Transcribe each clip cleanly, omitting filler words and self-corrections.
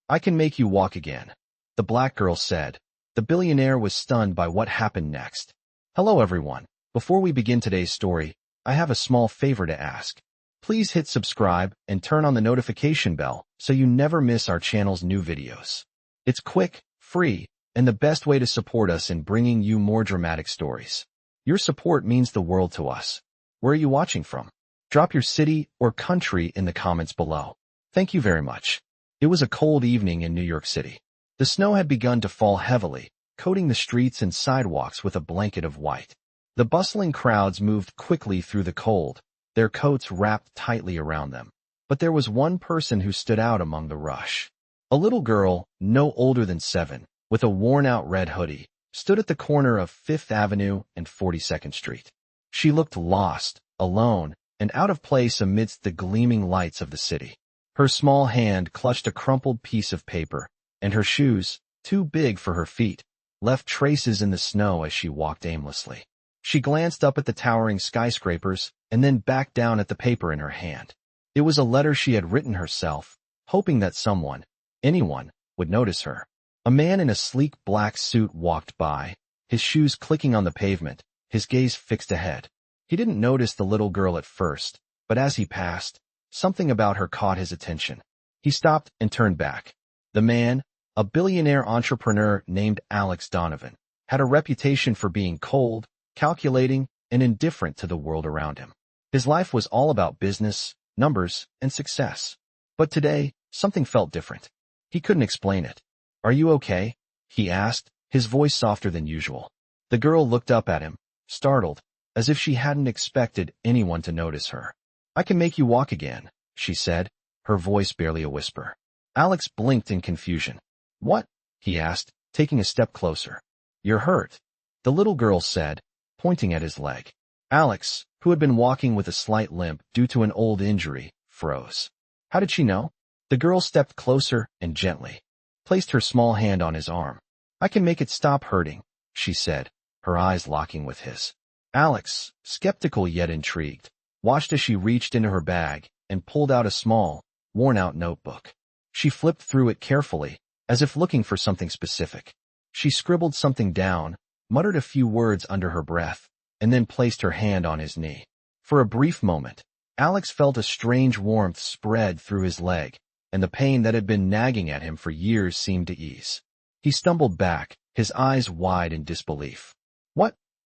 I can make you walk again, the black girl said. The billionaire was stunned by what happened next. Hello everyone. Before we begin today's story, I have a small favor to ask. Please hit subscribe and turn on the notification bell so you never miss our channel's new videos. It's quick, free, and the best way to support us in bringing you more dramatic stories. Your support means the world to us. Where are you watching from? Drop your city or country in the comments below. Thank you very much. It was a cold evening in New York City. The snow had begun to fall heavily, coating the streets and sidewalks with a blanket of white. The bustling crowds moved quickly through the cold, their coats wrapped tightly around them. But there was one person who stood out among the rush. A little girl, no older than 7, with a worn-out red hoodie, stood at the corner of 5th Avenue and 42nd Street. She looked lost, alone, and out of place amidst the gleaming lights of the city. Her small hand clutched a crumpled piece of paper, and her shoes, too big for her feet, left traces in the snow as she walked aimlessly. She glanced up at the towering skyscrapers and then back down at the paper in her hand. It was a letter she had written herself, hoping that someone, anyone, would notice her. A man in a sleek black suit walked by, his shoes clicking on the pavement, his gaze fixed ahead. He didn't notice the little girl at first, but as he passed, something about her caught his attention. He stopped and turned back. The man, a billionaire entrepreneur named Alex Donovan, had a reputation for being cold, calculating, and indifferent to the world around him. His life was all about business, numbers, and success. But today, something felt different. He couldn't explain it. "Are you okay?" he asked, his voice softer than usual. The girl looked up at him, startled, as if she hadn't expected anyone to notice her. "I can make you walk again," she said, her voice barely a whisper. Alex blinked in confusion. "What?" he asked, taking a step closer. "You're hurt," the little girl said, pointing at his leg. Alex, who had been walking with a slight limp due to an old injury, froze. How did she know? The girl stepped closer and gently placed her small hand on his arm. "I can make it stop hurting," she said, her eyes locking with his. Alex, skeptical yet intrigued, watched as she reached into her bag and pulled out a small, worn-out notebook. She flipped through it carefully, as if looking for something specific. She scribbled something down, muttered a few words under her breath, and then placed her hand on his knee. For a brief moment, Alex felt a strange warmth spread through his leg, and the pain that had been nagging at him for years seemed to ease. He stumbled back, his eyes wide in disbelief.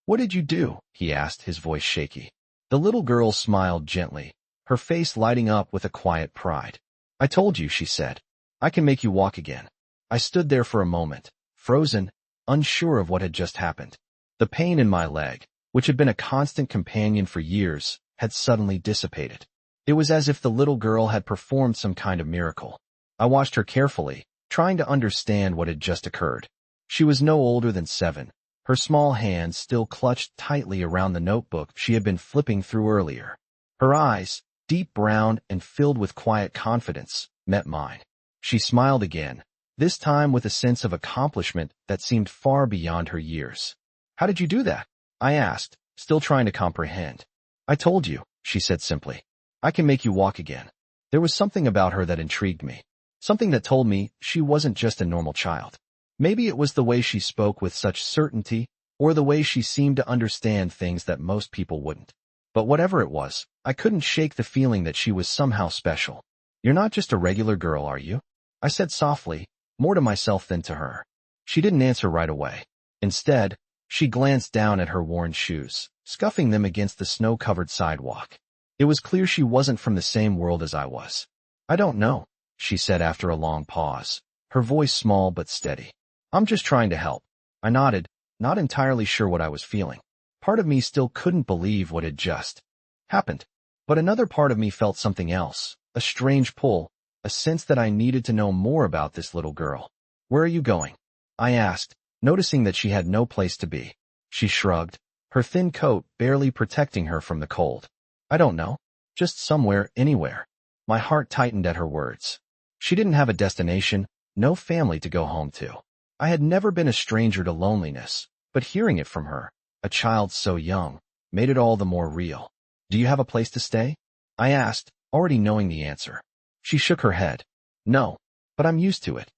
What did you do?" he asked, his voice shaky. The little girl smiled gently, her face lighting up with a quiet pride. "I told you," she said. "I can make you walk again." I stood there for a moment, frozen, unsure of what had just happened. The pain in my leg, which had been a constant companion for years, had suddenly dissipated. It was as if the little girl had performed some kind of miracle. I watched her carefully, trying to understand what had just occurred. She was no older than 7. Her small hands still clutched tightly around the notebook she had been flipping through earlier. Her eyes, deep brown and filled with quiet confidence, met mine. She smiled again, this time with a sense of accomplishment that seemed far beyond her years. "How did you do that?" I asked, still trying to comprehend. "I told you," she said simply. "I can make you walk again." There was something about her that intrigued me, something that told me she wasn't just a normal child. Maybe it was the way she spoke with such certainty, or the way she seemed to understand things that most people wouldn't. But whatever it was, I couldn't shake the feeling that she was somehow special. "You're not just a regular girl, are you?" I said softly, more to myself than to her. She didn't answer right away. Instead, she glanced down at her worn shoes, scuffing them against the snow-covered sidewalk. It was clear she wasn't from the same world as I was. "I don't know," she said after a long pause, her voice small but steady. "I'm just trying to help." I nodded, not entirely sure what I was feeling. Part of me still couldn't believe what had just happened. But another part of me felt something else, a strange pull, a sense that I needed to know more about this little girl. "Where are you going?" I asked, noticing that she had no place to be. She shrugged, her thin coat barely protecting her from the cold. "I don't know. Just somewhere, anywhere." My heart tightened at her words. She didn't have a destination, no family to go home to. I had never been a stranger to loneliness, but hearing it from her, a child so young, made it all the more real. "Do you have a place to stay?" I asked, already knowing the answer. She shook her head. "No, but I'm used to it.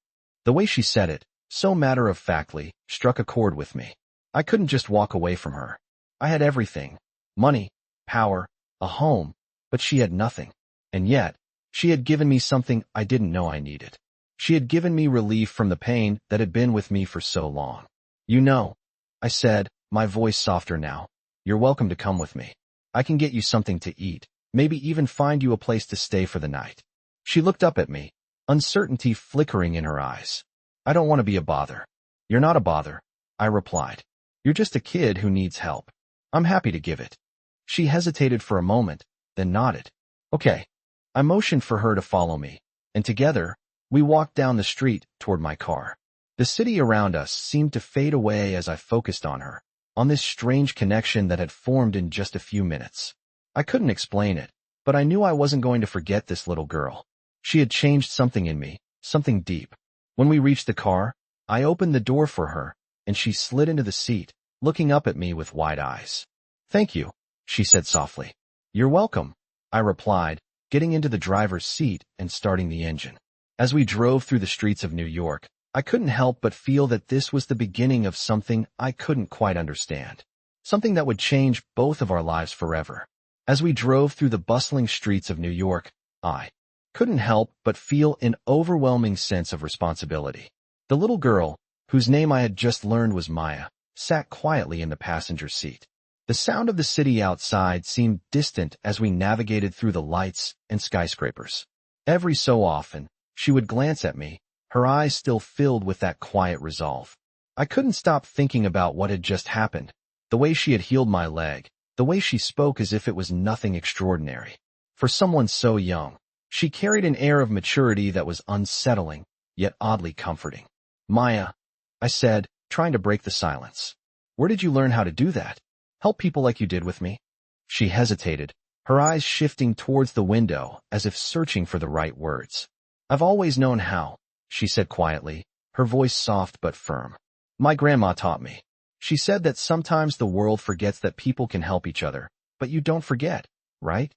The way she said it, so matter-of-factly, struck a chord with me. I couldn't just walk away from her. I had everything. Money, power, a home, but she had nothing. And yet, she had given me something I didn't know I needed. She had given me relief from the pain that had been with me for so long. You know, I said, my voice softer now, you're welcome to come with me. I can get you something to eat, maybe even find you a place to stay for the night. She looked up at me, uncertainty flickering in her eyes. I don't want to be a bother. You're not a bother, I replied. You're just a kid who needs help. I'm happy to give it. She hesitated for a moment, then nodded. Okay. I motioned for her to follow me, and together, we walked down the street toward my car. The city around us seemed to fade away as I focused on her, on this strange connection that had formed in just a few minutes. I couldn't explain it, but I knew I wasn't going to forget this little girl. She had changed something in me, something deep. When we reached the car, I opened the door for her, and she slid into the seat, looking up at me with wide eyes. Thank you, she said softly. You're welcome, I replied, getting into the driver's seat and starting the engine. As we drove through the streets of New York, I couldn't help but feel that this was the beginning of something I couldn't quite understand. Something that would change both of our lives forever. As we drove through the bustling streets of New York, I couldn't help but feel an overwhelming sense of responsibility. The little girl, whose name I had just learned was Maya, sat quietly in the passenger seat. The sound of the city outside seemed distant as we navigated through the lights and skyscrapers. Every so often, she would glance at me, her eyes still filled with that quiet resolve. I couldn't stop thinking about what had just happened, the way she had healed my leg, the way she spoke as if it was nothing extraordinary. For someone so young, she carried an air of maturity that was unsettling, yet oddly comforting. Maya, I said, trying to break the silence. Where did you learn how to do that? Help people like you did with me? She hesitated, her eyes shifting towards the window as if searching for the right words. I've always known how, she said quietly, her voice soft but firm. My grandma taught me. She said that sometimes the world forgets that people can help each other, but you don't forget, right?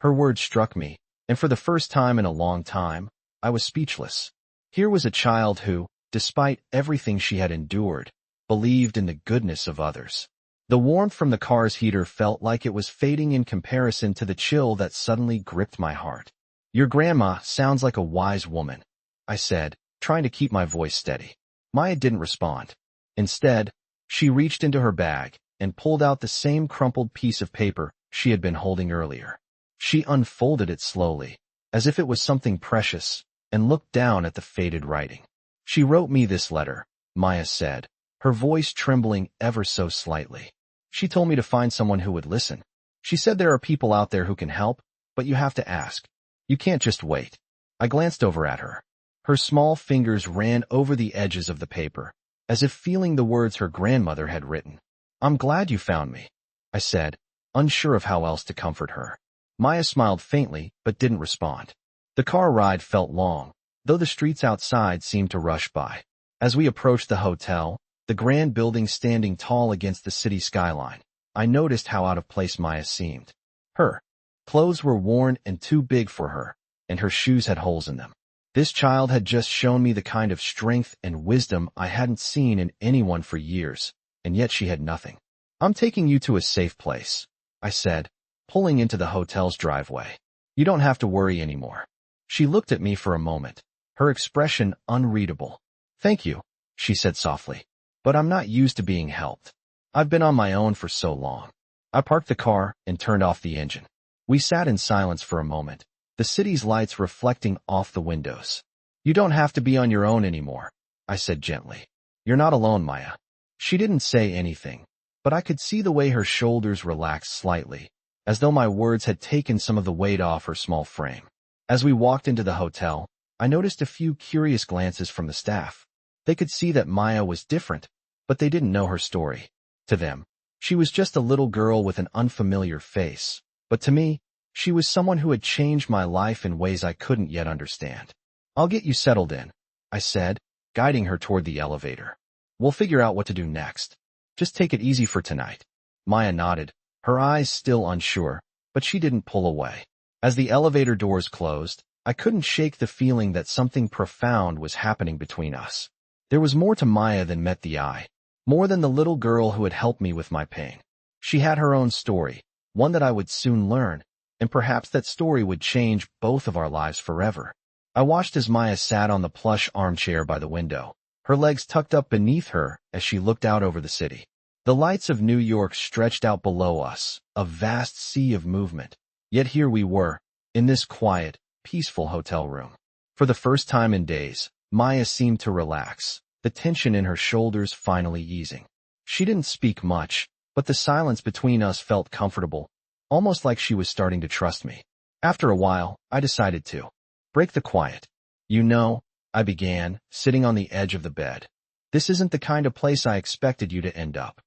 Her words struck me, and for the first time in a long time, I was speechless. Here was a child who, despite everything she had endured, believed in the goodness of others. The warmth from the car's heater felt like it was fading in comparison to the chill that suddenly gripped my heart. Your grandma sounds like a wise woman, I said, trying to keep my voice steady. Maya didn't respond. Instead, she reached into her bag and pulled out the same crumpled piece of paper she had been holding earlier. She unfolded it slowly, as if it was something precious, and looked down at the faded writing. She wrote me this letter, Maya said, her voice trembling ever so slightly. She told me to find someone who would listen. She said there are people out there who can help, but you have to ask. You can't just wait. I glanced over at her. Her small fingers ran over the edges of the paper, as if feeling the words her grandmother had written. I'm glad you found me, I said, unsure of how else to comfort her. Maya smiled faintly, but didn't respond. The car ride felt long, though the streets outside seemed to rush by. As we approached the hotel, the grand building standing tall against the city skyline, I noticed how out of place Maya seemed. Her clothes were worn and too big for her, and her shoes had holes in them. This child had just shown me the kind of strength and wisdom I hadn't seen in anyone for years, and yet she had nothing. I'm taking you to a safe place, I said, pulling into the hotel's driveway. You don't have to worry anymore. She looked at me for a moment, her expression unreadable. Thank you, she said softly. But I'm not used to being helped. I've been on my own for so long. I parked the car and turned off the engine. We sat in silence for a moment, the city's lights reflecting off the windows. You don't have to be on your own anymore, I said gently. You're not alone, Maya. She didn't say anything, but I could see the way her shoulders relaxed slightly, as though my words had taken some of the weight off her small frame. As we walked into the hotel, I noticed a few curious glances from the staff. They could see that Maya was different, but they didn't know her story. To them, she was just a little girl with an unfamiliar face, but to me, she was someone who had changed my life in ways I couldn't yet understand. I'll get you settled in, I said, guiding her toward the elevator. We'll figure out what to do next. Just take it easy for tonight. Maya nodded, her eyes still unsure, but she didn't pull away. As the elevator doors closed, I couldn't shake the feeling that something profound was happening between us. There was more to Maya than met the eye, more than the little girl who had helped me with my pain. She had her own story, one that I would soon learn, and perhaps that story would change both of our lives forever. I watched as Maya sat on the plush armchair by the window, her legs tucked up beneath her as she looked out over the city. The lights of New York stretched out below us, a vast sea of movement. Yet here we were, in this quiet, peaceful hotel room. For the first time in days, Maya seemed to relax, the tension in her shoulders finally easing. She didn't speak much, but the silence between us felt comfortable, almost like she was starting to trust me. After a while, I decided to break the quiet. You know, I began, sitting on the edge of the bed. This isn't the kind of place I expected you to end up.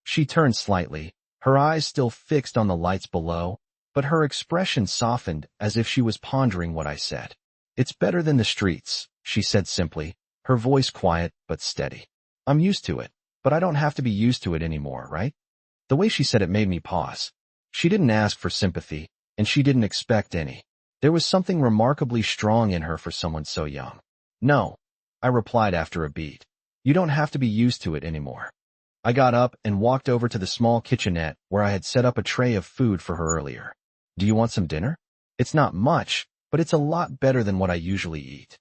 She turned slightly, her eyes still fixed on the lights below, but her expression softened as if she was pondering what I said. It's better than the streets, she said simply, her voice quiet but steady. I'm used to it, but I don't have to be used to it anymore, right? The way she said it made me pause. She didn't ask for sympathy, and she didn't expect any. There was something remarkably strong in her for someone so young. No, I replied after a beat. You don't have to be used to it anymore. I got up and walked over to the small kitchenette where I had set up a tray of food for her earlier. Do you want some dinner? It's not much, but it's a lot better than what I usually eat.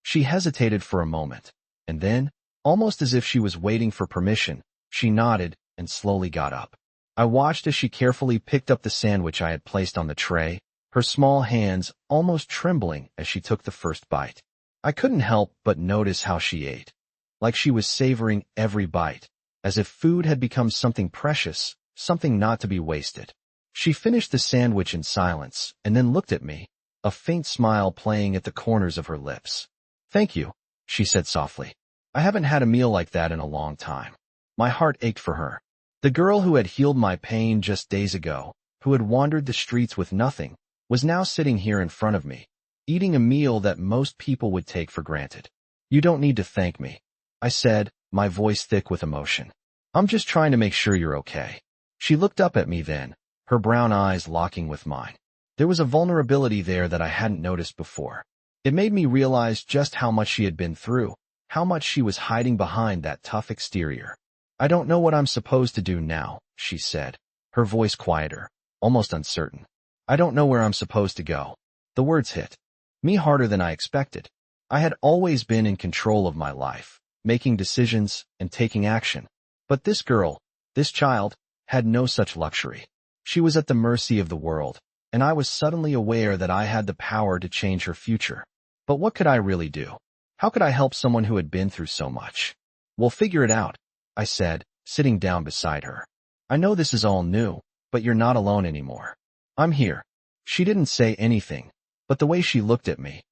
She hesitated for a moment, and then, almost as if she was waiting for permission, she nodded and slowly got up. I watched as she carefully picked up the sandwich I had placed on the tray, her small hands almost trembling as she took the first bite. I couldn't help but notice how she ate, like she was savoring every bite, as if food had become something precious, something not to be wasted. She finished the sandwich in silence and then looked at me, a faint smile playing at the corners of her lips. Thank you, she said softly. I haven't had a meal like that in a long time. My heart ached for her. The girl who had healed my pain just days ago, who had wandered the streets with nothing, was now sitting here in front of me, eating a meal that most people would take for granted. You don't need to thank me, I said, my voice thick with emotion. I'm just trying to make sure you're okay. She looked up at me then, her brown eyes locking with mine. There was a vulnerability there that I hadn't noticed before. It made me realize just how much she had been through, how much she was hiding behind that tough exterior. I don't know what I'm supposed to do now, she said, her voice quieter, almost uncertain. I don't know where I'm supposed to go. The words hit me harder than I expected. I had always been in control of my life, making decisions and taking action. But this girl, this child, had no such luxury. She was at the mercy of the world, and I was suddenly aware that I had the power to change her future. But what could I really do? How could I help someone who had been through so much? We'll figure it out, I said, sitting down beside her. I know this is all new, but you're not alone anymore. I'm here. She didn't say anything, but the way she looked at me,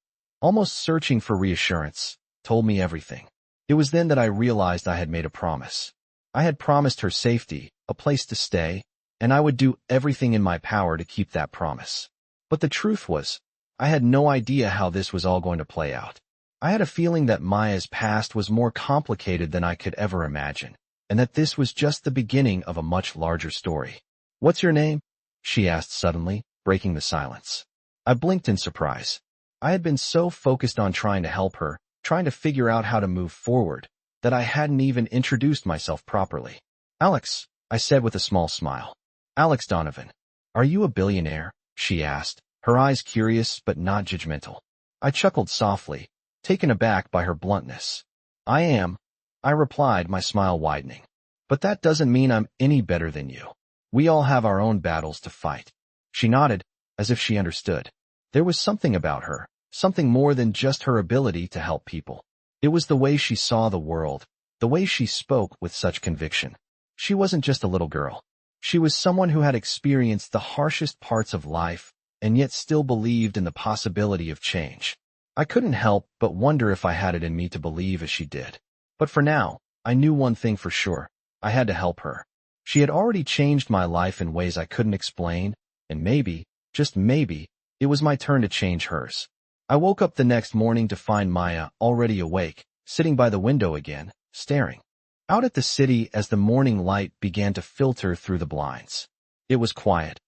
almost searching for reassurance, told me everything. It was then that I realized I had made a promise. I had promised her safety, a place to stay, and I would do everything in my power to keep that promise. But the truth was, I had no idea how this was all going to play out. I had a feeling that Maya's past was more complicated than I could ever imagine, and that this was just the beginning of a much larger story. What's your name? She asked suddenly, breaking the silence. I blinked in surprise. I had been so focused on trying to help her, trying to figure out how to move forward, that I hadn't even introduced myself properly. Alex, I said with a small smile. Alex Donovan. Are you a billionaire? She asked, her eyes curious but not judgmental. I chuckled softly, taken aback by her bluntness. I am, I replied, my smile widening. But that doesn't mean I'm any better than you. We all have our own battles to fight. She nodded, as if she understood. There was something about her, something more than just her ability to help people. It was the way she saw the world, the way she spoke with such conviction. She wasn't just a little girl. She was someone who had experienced the harshest parts of life, and yet still believed in the possibility of change. I couldn't help but wonder if I had it in me to believe as she did. But for now, I knew one thing for sure. I had to help her. She had already changed my life in ways I couldn't explain, and maybe, just maybe, it was my turn to change hers. I woke up the next morning to find Maya already awake, sitting by the window again, staring out at the city as the morning light began to filter through the blinds. It was quiet,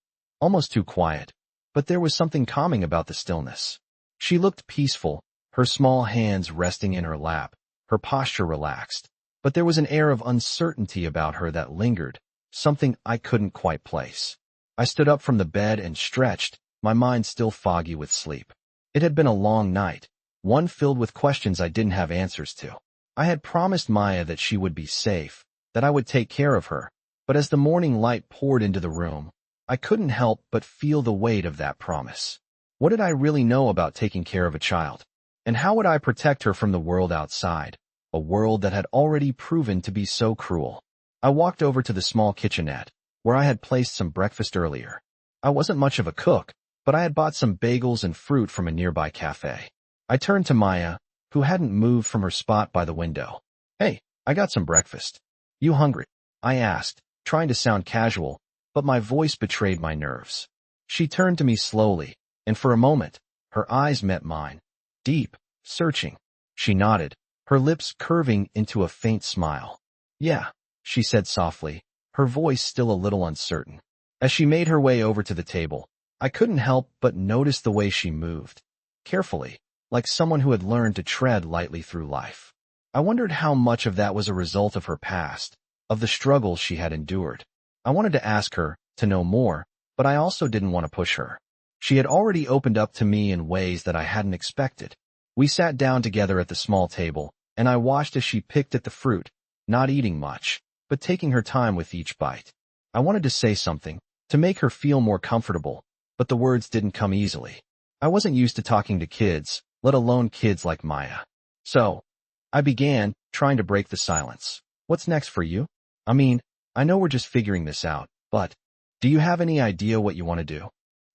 almost too quiet, but there was something calming about the stillness. She looked peaceful, her small hands resting in her lap, her posture relaxed. But there was an air of uncertainty about her that lingered, something I couldn't quite place. I stood up from the bed and stretched, my mind still foggy with sleep. It had been a long night, one filled with questions I didn't have answers to. I had promised Maya that she would be safe, that I would take care of her, but as the morning light poured into the room, I couldn't help but feel the weight of that promise. What did I really know about taking care of a child? And how would I protect her from the world outside, a world that had already proven to be so cruel? I walked over to the small kitchenette, where I had placed some breakfast earlier. I wasn't much of a cook, but I had bought some bagels and fruit from a nearby cafe. I turned to Maya, who hadn't moved from her spot by the window. "Hey, I got some breakfast. You hungry?" I asked, trying to sound casual, but my voice betrayed my nerves. She turned to me slowly, and for a moment, her eyes met mine. Deep, searching. She nodded, her lips curving into a faint smile. "Yeah," she said softly, her voice still a little uncertain. As she made her way over to the table, I couldn't help but notice the way she moved. Carefully, like someone who had learned to tread lightly through life. I wondered how much of that was a result of her past, of the struggles she had endured. I wanted to ask her, to know more, but I also didn't want to push her. She had already opened up to me in ways that I hadn't expected. We sat down together at the small table, and I watched as she picked at the fruit, not eating much, but taking her time with each bite. I wanted to say something, to make her feel more comfortable, but the words didn't come easily. I wasn't used to talking to kids, let alone kids like Maya. So, I began, trying to break the silence. "What's next for you? I mean, I know we're just figuring this out, but do you have any idea what you want to do?"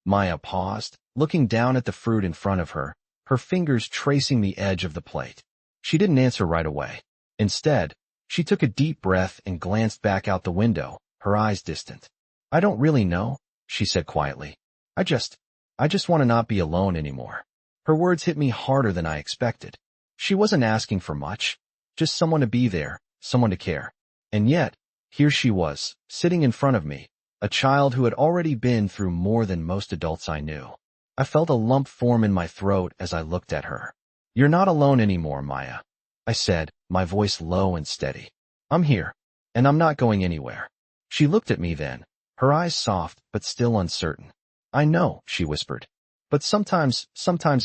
Maya paused, looking down at the fruit in front of her, her fingers tracing the edge of the plate. She didn't answer right away. Instead, she took a deep breath and glanced back out the window, her eyes distant. "I don't really know," she said quietly. I just want to not be alone anymore." Her words hit me harder than I expected. She wasn't asking for much, just someone to be there, someone to care. And yet, here she was, sitting in front of me, a child who had already been through more than most adults I knew. I felt a lump form in my throat as I looked at her. "You're not alone anymore, Maya," I said, my voice low and steady. "I'm here, and I'm not going anywhere." She looked at me then, her eyes soft but still uncertain. "I know," she whispered, "but sometimes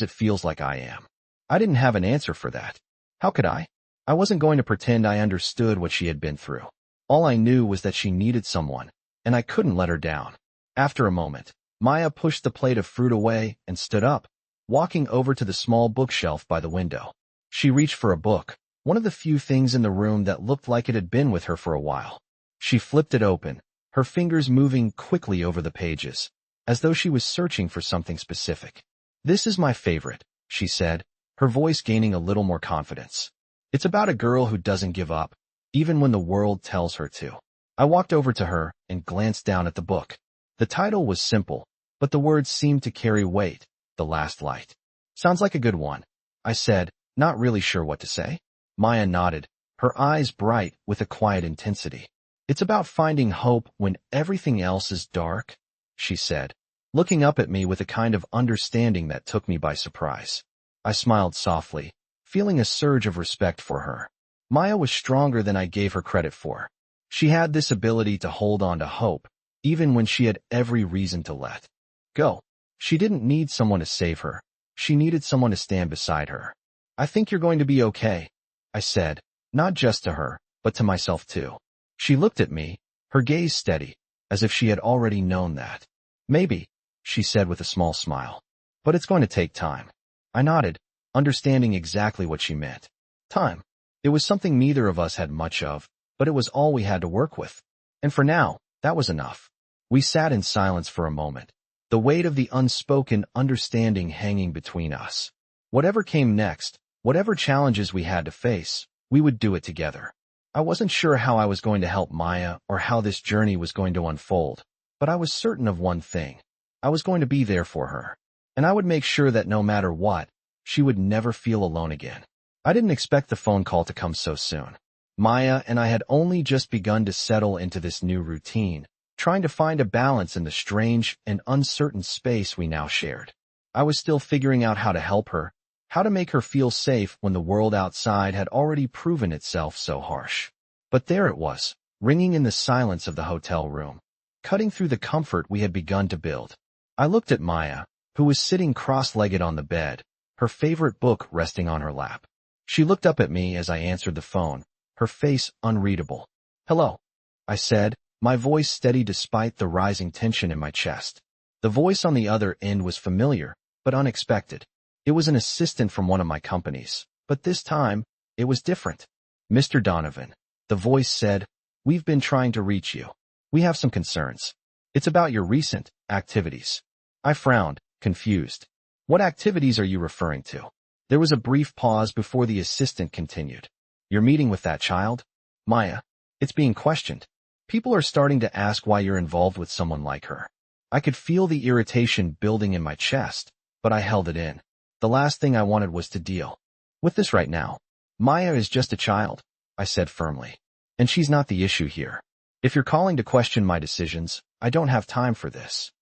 it feels like I am." I didn't have an answer for that. How could I? I wasn't going to pretend I understood what she had been through. All I knew was that she needed someone, and I couldn't let her down. After a moment, Maya pushed the plate of fruit away and stood up, walking over to the small bookshelf by the window. She reached for a book, one of the few things in the room that looked like it had been with her for a while. She flipped it open, her fingers moving quickly over the pages, as though she was searching for something specific. "This is my favorite," she said, her voice gaining a little more confidence. "It's about a girl who doesn't give up, even when the world tells her to." I walked over to her and glanced down at the book. The title was simple, but the words seemed to carry weight. "The Last Light." "Sounds like a good one," I said, not really sure what to say. Maya nodded, her eyes bright with a quiet intensity. "It's about finding hope when everything else is dark," she said, looking up at me with a kind of understanding that took me by surprise. I smiled softly, feeling a surge of respect for her. Maya was stronger than I gave her credit for. She had this ability to hold on to hope, even when she had every reason to let go. She didn't need someone to save her. She needed someone to stand beside her. "I think you're going to be okay," I said, not just to her, but to myself too. She looked at me, her gaze steady, as if she had already known that. "Maybe," she said with a small smile. "But it's going to take time." I nodded, understanding exactly what she meant. Time. It was something neither of us had much of, but it was all we had to work with. And for now, that was enough. We sat in silence for a moment, the weight of the unspoken understanding hanging between us. Whatever came next, whatever challenges we had to face, we would do it together. I wasn't sure how I was going to help Maya or how this journey was going to unfold, but I was certain of one thing. I was going to be there for her, and I would make sure that no matter what, she would never feel alone again. I didn't expect the phone call to come so soon. Maya and I had only just begun to settle into this new routine, trying to find a balance in the strange and uncertain space we now shared. I was still figuring out how to help her, how to make her feel safe when the world outside had already proven itself so harsh. But there it was, ringing in the silence of the hotel room, cutting through the comfort we had begun to build. I looked at Maya, who was sitting cross-legged on the bed, her favorite book resting on her lap. She looked up at me as I answered the phone, her face unreadable. "Hello," I said, my voice steady despite the rising tension in my chest. The voice on the other end was familiar, but unexpected. It was an assistant from one of my companies, but this time, it was different. "Mr. Donovan," the voice said, "we've been trying to reach you. We have some concerns. It's about your recent activities." I frowned, confused. "What activities are you referring to?" There was a brief pause before the assistant continued. "Your meeting with that child? Maya, it's being questioned. People are starting to ask why you're involved with someone like her." I could feel the irritation building in my chest, but I held it in. The last thing I wanted was to deal with this right now. "Maya is just a child," I said firmly. "And she's not the issue here. If you're calling to question my decisions, I don't have time for this."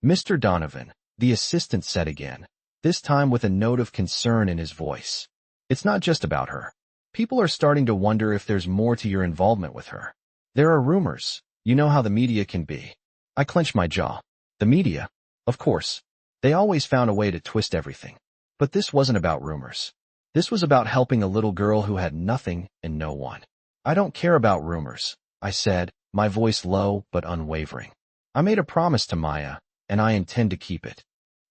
"Mr. Donovan," the assistant said again, this time with a note of concern in his voice. "It's not just about her. People are starting to wonder if there's more to your involvement with her. There are rumors. You know how the media can be." I clenched my jaw. The media? Of course. They always found a way to twist everything. But this wasn't about rumors. This was about helping a little girl who had nothing and no one. "I don't care about rumors," I said, my voice low but unwavering. "I made a promise to Maya, and I intend to keep it."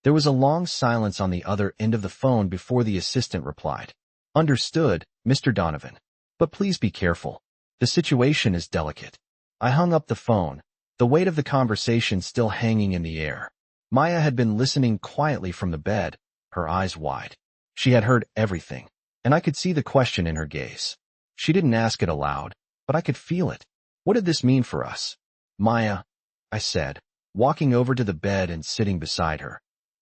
There was a long silence on the other end of the phone before the assistant replied. "Understood, Mr. Donovan. But please be careful. The situation is delicate." I hung up the phone, the weight of the conversation still hanging in the air. Maya had been listening quietly from the bed, her eyes wide. She had heard everything, and I could see the question in her gaze. She didn't ask it aloud, but I could feel it. "What did this mean for us?" "Maya," I said, walking over to the bed and sitting beside her.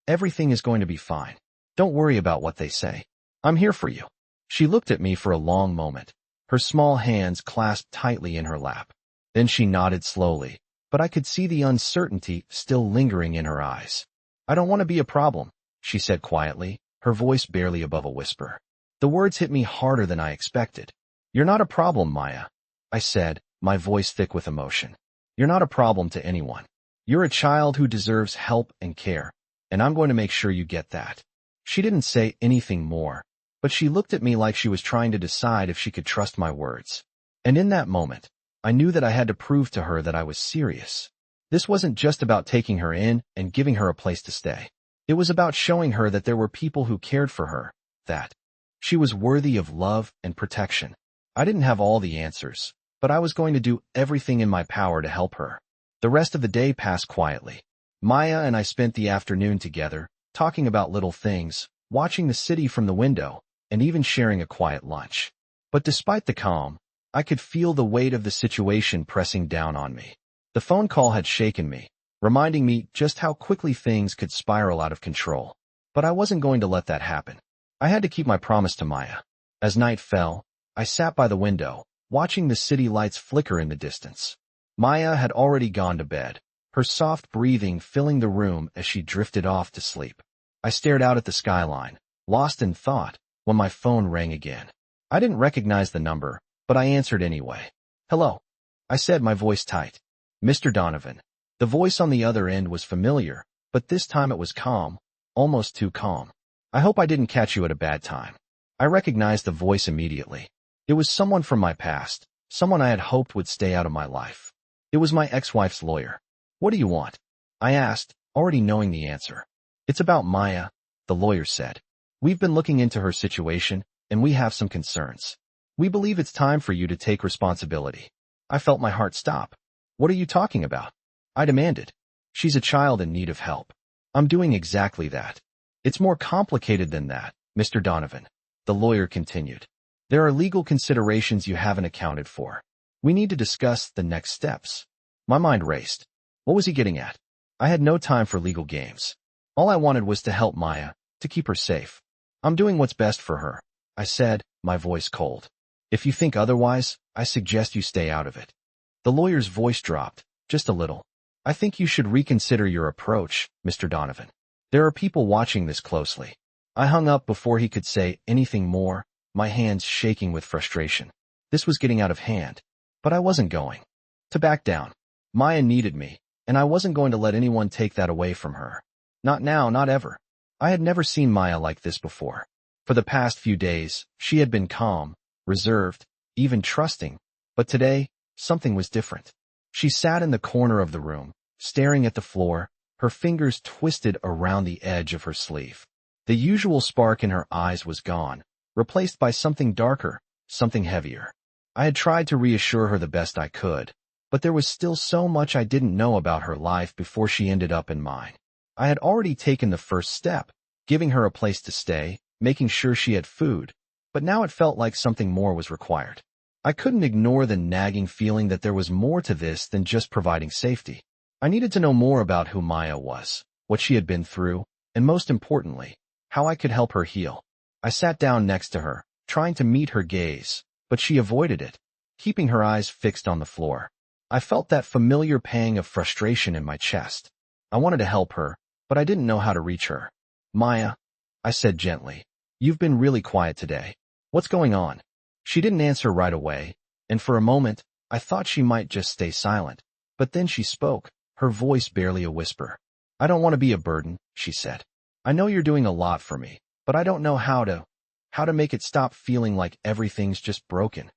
"Everything is going to be fine. Don't worry about what they say. I'm here for you." She looked at me for a long moment, her small hands clasped tightly in her lap. Then she nodded slowly, but I could see the uncertainty still lingering in her eyes. "I don't want to be a problem," she said quietly, her voice barely above a whisper. The words hit me harder than I expected. "You're not a problem, Maya," I said, my voice thick with emotion. "You're not a problem to anyone. You're a child who deserves help and care, and I'm going to make sure you get that." She didn't say anything more, but she looked at me like she was trying to decide if she could trust my words. And in that moment, I knew that I had to prove to her that I was serious. This wasn't just about taking her in and giving her a place to stay. It was about showing her that there were people who cared for her, that she was worthy of love and protection. I didn't have all the answers, but I was going to do everything in my power to help her. The rest of the day passed quietly. Maya and I spent the afternoon together, talking about little things, watching the city from the window, and even sharing a quiet lunch. But despite the calm, I could feel the weight of the situation pressing down on me. The phone call had shaken me, reminding me just how quickly things could spiral out of control. But I wasn't going to let that happen. I had to keep my promise to Maya. As night fell, I sat by the window, watching the city lights flicker in the distance. Maya had already gone to bed, her soft breathing filling the room as she drifted off to sleep. I stared out at the skyline, lost in thought, when my phone rang again. I didn't recognize the number, but I answered anyway. "Hello," I said, my voice tight. "Mr. Donovan." The voice on the other end was familiar, but this time it was calm, almost too calm. "I hope I didn't catch you at a bad time." I recognized the voice immediately. It was someone from my past, someone I had hoped would stay out of my life. It was my ex-wife's lawyer. "What do you want?" I asked, already knowing the answer. "It's about Maya," the lawyer said. "We've been looking into her situation, and we have some concerns. We believe it's time for you to take responsibility." I felt my heart stop. "What are you talking about?" I demanded. "She's a child in need of help. I'm doing exactly that." "It's more complicated than that, Mr. Donovan," the lawyer continued. "There are legal considerations you haven't accounted for. We need to discuss the next steps." My mind raced. What was he getting at? I had no time for legal games. All I wanted was to help Maya, to keep her safe. "I'm doing what's best for her," I said, my voice cold. "If you think otherwise, I suggest you stay out of it." The lawyer's voice dropped, just a little. "I think you should reconsider your approach, Mr. Donovan. There are people watching this closely. I hung up before he could say anything more, my hands shaking with frustration. This was getting out of hand, but I wasn't going to back down. Maya needed me, and I wasn't going to let anyone take that away from her. Not now, not ever. I had never seen Maya like this before. For the past few days, she had been calm, reserved, even trusting, but today, something was different. She sat in the corner of the room, staring at the floor, her fingers twisted around the edge of her sleeve. The usual spark in her eyes was gone, replaced by something darker, something heavier. I had tried to reassure her the best I could, but there was still so much I didn't know about her life before she ended up in mine. I had already taken the first step, giving her a place to stay, making sure she had food, but now it felt like something more was required. I couldn't ignore the nagging feeling that there was more to this than just providing safety. I needed to know more about who Maya was, what she had been through, and most importantly, how I could help her heal. I sat down next to her, trying to meet her gaze, but she avoided it, keeping her eyes fixed on the floor. I felt that familiar pang of frustration in my chest. I wanted to help her, but I didn't know how to reach her. Maya, I said gently, you've been really quiet today. What's going on? She didn't answer right away, and for a moment, I thought she might just stay silent. But then she spoke, her voice barely a whisper. I don't want to be a burden, she said. I know you're doing a lot for me, but I don't know how to make it stop feeling like everything's just broken.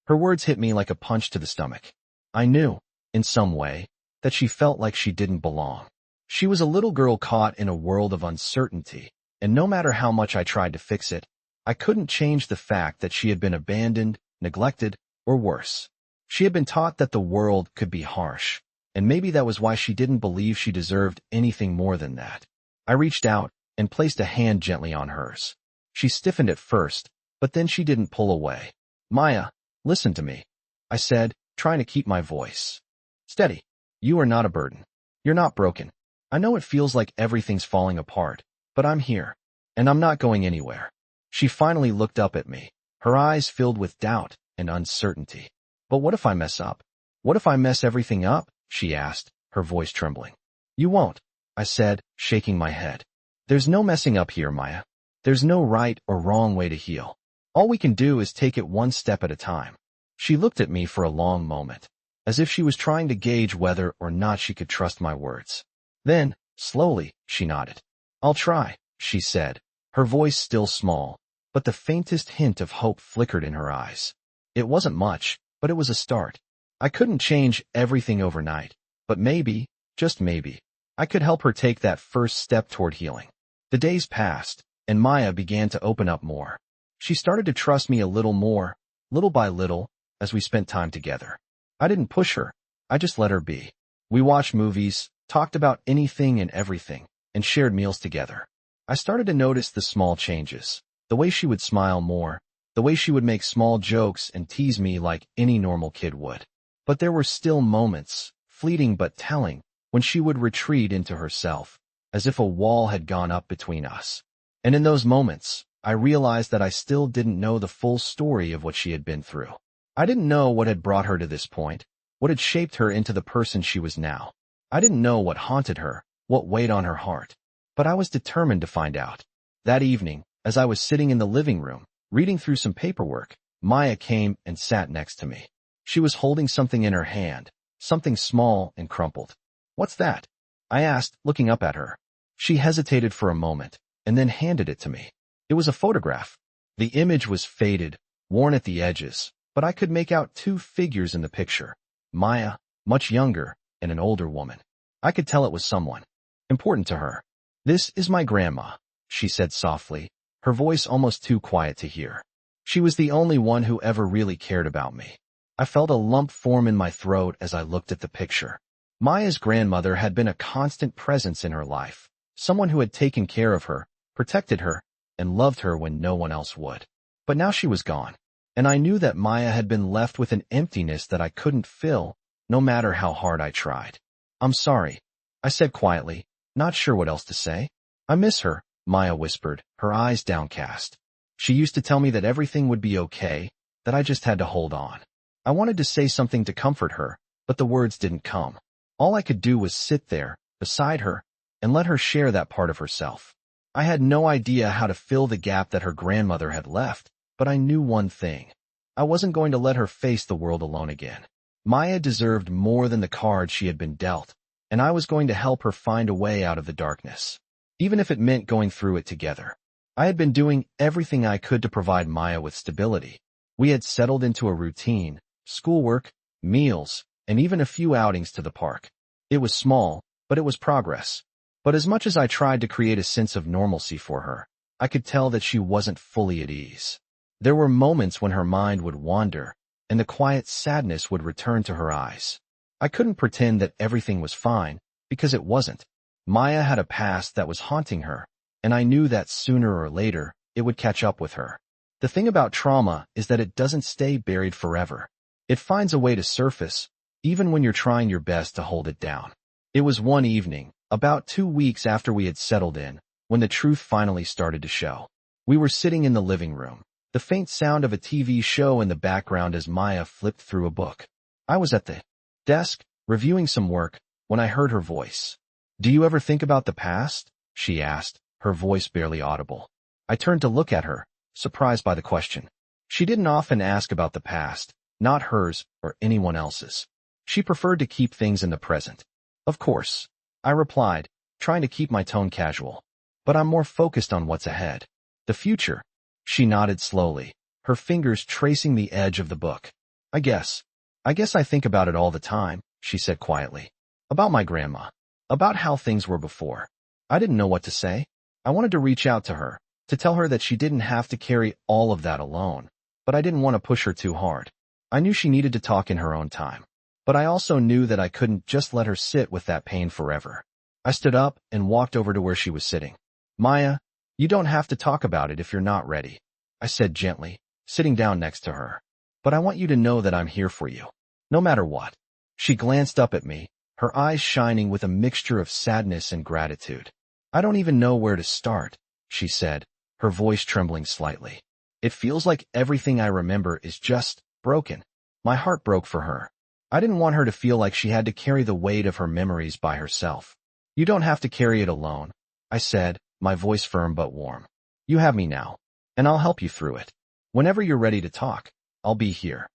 Her words hit me like a punch to the stomach. I knew, in some way, that she felt like she didn't belong. She was a little girl caught in a world of uncertainty, and no matter how much I tried to fix it, I couldn't change the fact that she had been abandoned, neglected, or worse. She had been taught that the world could be harsh, and maybe that was why she didn't believe she deserved anything more than that. I reached out and placed a hand gently on hers. She stiffened at first, but then she didn't pull away. Maya, listen to me, I said, trying to keep my voice steady. You are not a burden. You're not broken. I know it feels like everything's falling apart, but I'm here, and I'm not going anywhere. She finally looked up at me, her eyes filled with doubt and uncertainty. But what if I mess up? What if I mess everything up? She asked, her voice trembling. You won't, I said, shaking my head. There's no messing up here, Maya. There's no right or wrong way to heal. All we can do is take it one step at a time. She looked at me for a long moment, as if she was trying to gauge whether or not she could trust my words. Then, slowly, she nodded. I'll try, she said, her voice still small, but the faintest hint of hope flickered in her eyes. It wasn't much, but it was a start. I couldn't change everything overnight, but maybe, just maybe, I could help her take that first step toward healing. The days passed, and Maya began to open up more. She started to trust me a little more, little by little, as we spent time together. I didn't push her, I just let her be. We watched movies, talked about anything and everything, and shared meals together. I started to notice the small changes, the way she would smile more, the way she would make small jokes and tease me like any normal kid would. But there were still moments, fleeting but telling, when she would retreat into herself, as if a wall had gone up between us. And in those moments, I realized that I still didn't know the full story of what she had been through. I didn't know what had brought her to this point, what had shaped her into the person she was now. I didn't know what haunted her, what weighed on her heart. But I was determined to find out. That evening, as I was sitting in the living room, reading through some paperwork, Maya came and sat next to me. She was holding something in her hand, something small and crumpled. What's that? I asked, looking up at her. She hesitated for a moment, and then handed it to me. It was a photograph. The image was faded, worn at the edges, but I could make out two figures in the picture. Maya, much younger, and an older woman. I could tell it was someone important to her. This is my grandma, she said softly, her voice almost too quiet to hear. She was the only one who ever really cared about me. I felt a lump form in my throat as I looked at the picture. Maya's grandmother had been a constant presence in her life, someone who had taken care of her, protected her, and loved her when no one else would. But now she was gone, and I knew that Maya had been left with an emptiness that I couldn't fill, no matter how hard I tried. I'm sorry, I said quietly, not sure what else to say. I miss her, Maya whispered, her eyes downcast. She used to tell me that everything would be okay, that I just had to hold on. I wanted to say something to comfort her, but the words didn't come. All I could do was sit there, beside her, and let her share that part of herself. I had no idea how to fill the gap that her grandmother had left, but I knew one thing. I wasn't going to let her face the world alone again. Maya deserved more than the cards she had been dealt, and I was going to help her find a way out of the darkness, even if it meant going through it together. I had been doing everything I could to provide Maya with stability. We had settled into a routine, schoolwork, meals, and even a few outings to the park. It was small, but it was progress. But as much as I tried to create a sense of normalcy for her, I could tell that she wasn't fully at ease. There were moments when her mind would wander, and the quiet sadness would return to her eyes. I couldn't pretend that everything was fine, because it wasn't. Maya had a past that was haunting her, and I knew that sooner or later, it would catch up with her. The thing about trauma is that it doesn't stay buried forever. It finds a way to surface, even when you're trying your best to hold it down. It was one evening, about 2 weeks after we had settled in, when the truth finally started to show. We were sitting in the living room, the faint sound of a TV show in the background as Maya flipped through a book. I was at the desk, reviewing some work, when I heard her voice. "Do you ever think about the past?" she asked, her voice barely audible. I turned to look at her, surprised by the question. She didn't often ask about the past, not hers or anyone else's. She preferred to keep things in the present. "Of course," I replied, trying to keep my tone casual. "But I'm more focused on what's ahead. The future." She nodded slowly, her fingers tracing the edge of the book. I guess I think about it all the time," she said quietly. "About my grandma. About how things were before." I didn't know what to say. I wanted to reach out to her, to tell her that she didn't have to carry all of that alone, but I didn't want to push her too hard. I knew she needed to talk in her own time, but I also knew that I couldn't just let her sit with that pain forever. I stood up and walked over to where she was sitting. "Maya, you don't have to talk about it if you're not ready," I said gently, sitting down next to her. "But I want you to know that I'm here for you, no matter what." She glanced up at me, her eyes shining with a mixture of sadness and gratitude. "I don't even know where to start," she said, her voice trembling slightly. "It feels like everything I remember is just broken." My heart broke for her. I didn't want her to feel like she had to carry the weight of her memories by herself. "You don't have to carry it alone," I said, my voice firm but warm. "You have me now, and I'll help you through it. Whenever you're ready to talk, I'll be here."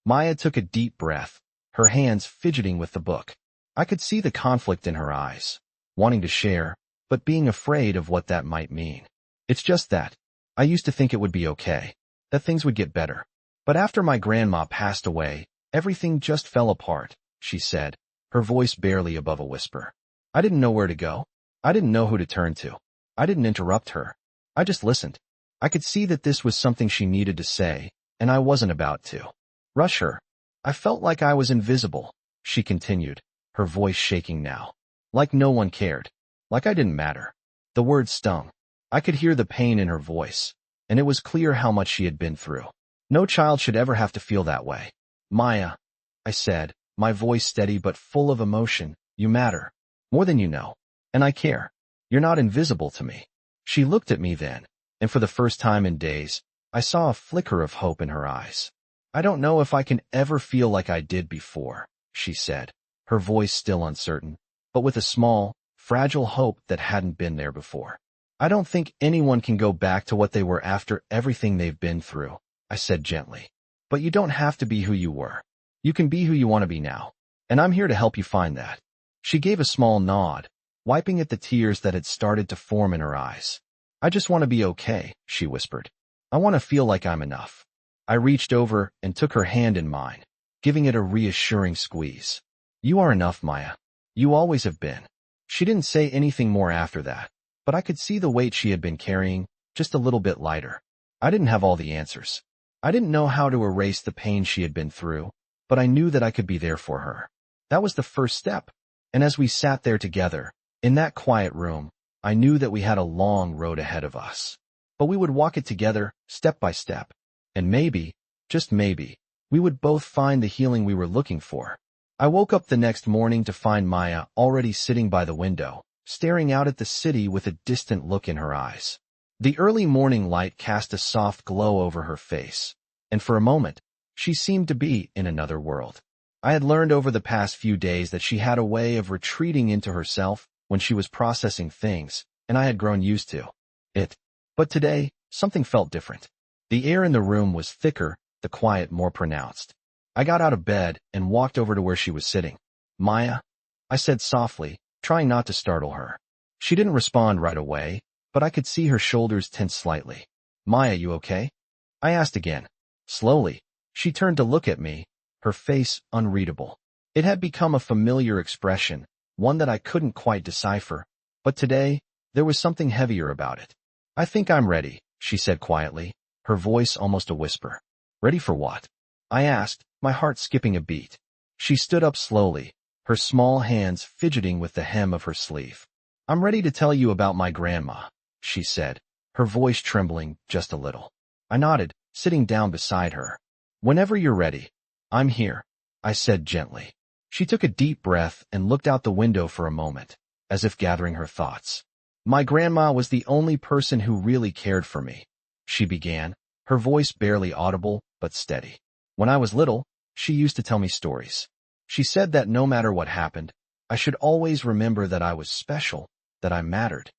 Maya took a deep breath, her hands fidgeting with the book. I could see the conflict in her eyes, wanting to share, but being afraid of what that might mean. "It's just that. I used to think it would be okay, that things would get better. But after my grandma passed away, everything just fell apart," she said, her voice barely above a whisper. I didn't know where to go. I didn't know who to turn to. I didn't interrupt her. I just listened. I could see that this was something she needed to say, and I wasn't about to rush her. "I felt like I was invisible," she continued, her voice shaking now. "Like no one cared. Like I didn't matter." The words stung. I could hear the pain in her voice, and it was clear how much she had been through. "No child should ever have to feel that way." "Maya," I said, my voice steady but full of emotion, "you matter. More than you know. And I care. You're not invisible to me." She looked at me then, and for the first time in days, I saw a flicker of hope in her eyes. "I don't know if I can ever feel like I did before," she said, her voice still uncertain, but with a small, fragile hope that hadn't been there before. "I don't think anyone can go back to what they were after everything they've been through," I said gently. "But you don't have to be who you were. You can be who you want to be now, and I'm here to help you find that." She gave a small nod, wiping at the tears that had started to form in her eyes. "I just want to be okay," she whispered. "I want to feel like I'm enough." I reached over and took her hand in mine, giving it a reassuring squeeze. "You are enough, Maya. You always have been." She didn't say anything more after that, but I could see the weight she had been carrying, just a little bit lighter. I didn't have all the answers. I didn't know how to erase the pain she had been through, but I knew that I could be there for her. That was the first step. And as we sat there together, in that quiet room, I knew that we had a long road ahead of us. But we would walk it together, step by step. And maybe, just maybe, we would both find the healing we were looking for. I woke up the next morning to find Maya already sitting by the window, staring out at the city with a distant look in her eyes. The early morning light cast a soft glow over her face, and for a moment, she seemed to be in another world. I had learned over the past few days that she had a way of retreating into herself, when she was processing things, and I had grown used to it. But today, something felt different. The air in the room was thicker, the quiet more pronounced. I got out of bed and walked over to where she was sitting. "Maya," I said softly, trying not to startle her. She didn't respond right away, but I could see her shoulders tense slightly. "Maya, you okay?" I asked again. Slowly, she turned to look at me, her face unreadable. It had become a familiar expression, one that I couldn't quite decipher, but today, there was something heavier about it. "I think I'm ready," she said quietly, her voice almost a whisper. "Ready for what?" I asked, my heart skipping a beat. She stood up slowly, her small hands fidgeting with the hem of her sleeve. "I'm ready to tell you about my grandma," she said, her voice trembling just a little. I nodded, sitting down beside her. "Whenever you're ready. I'm here," I said gently. She took a deep breath and looked out the window for a moment, as if gathering her thoughts. "My grandma was the only person who really cared for me," she began, her voice barely audible but steady. "When I was little, she used to tell me stories. She said that no matter what happened, I should always remember that I was special, that I mattered."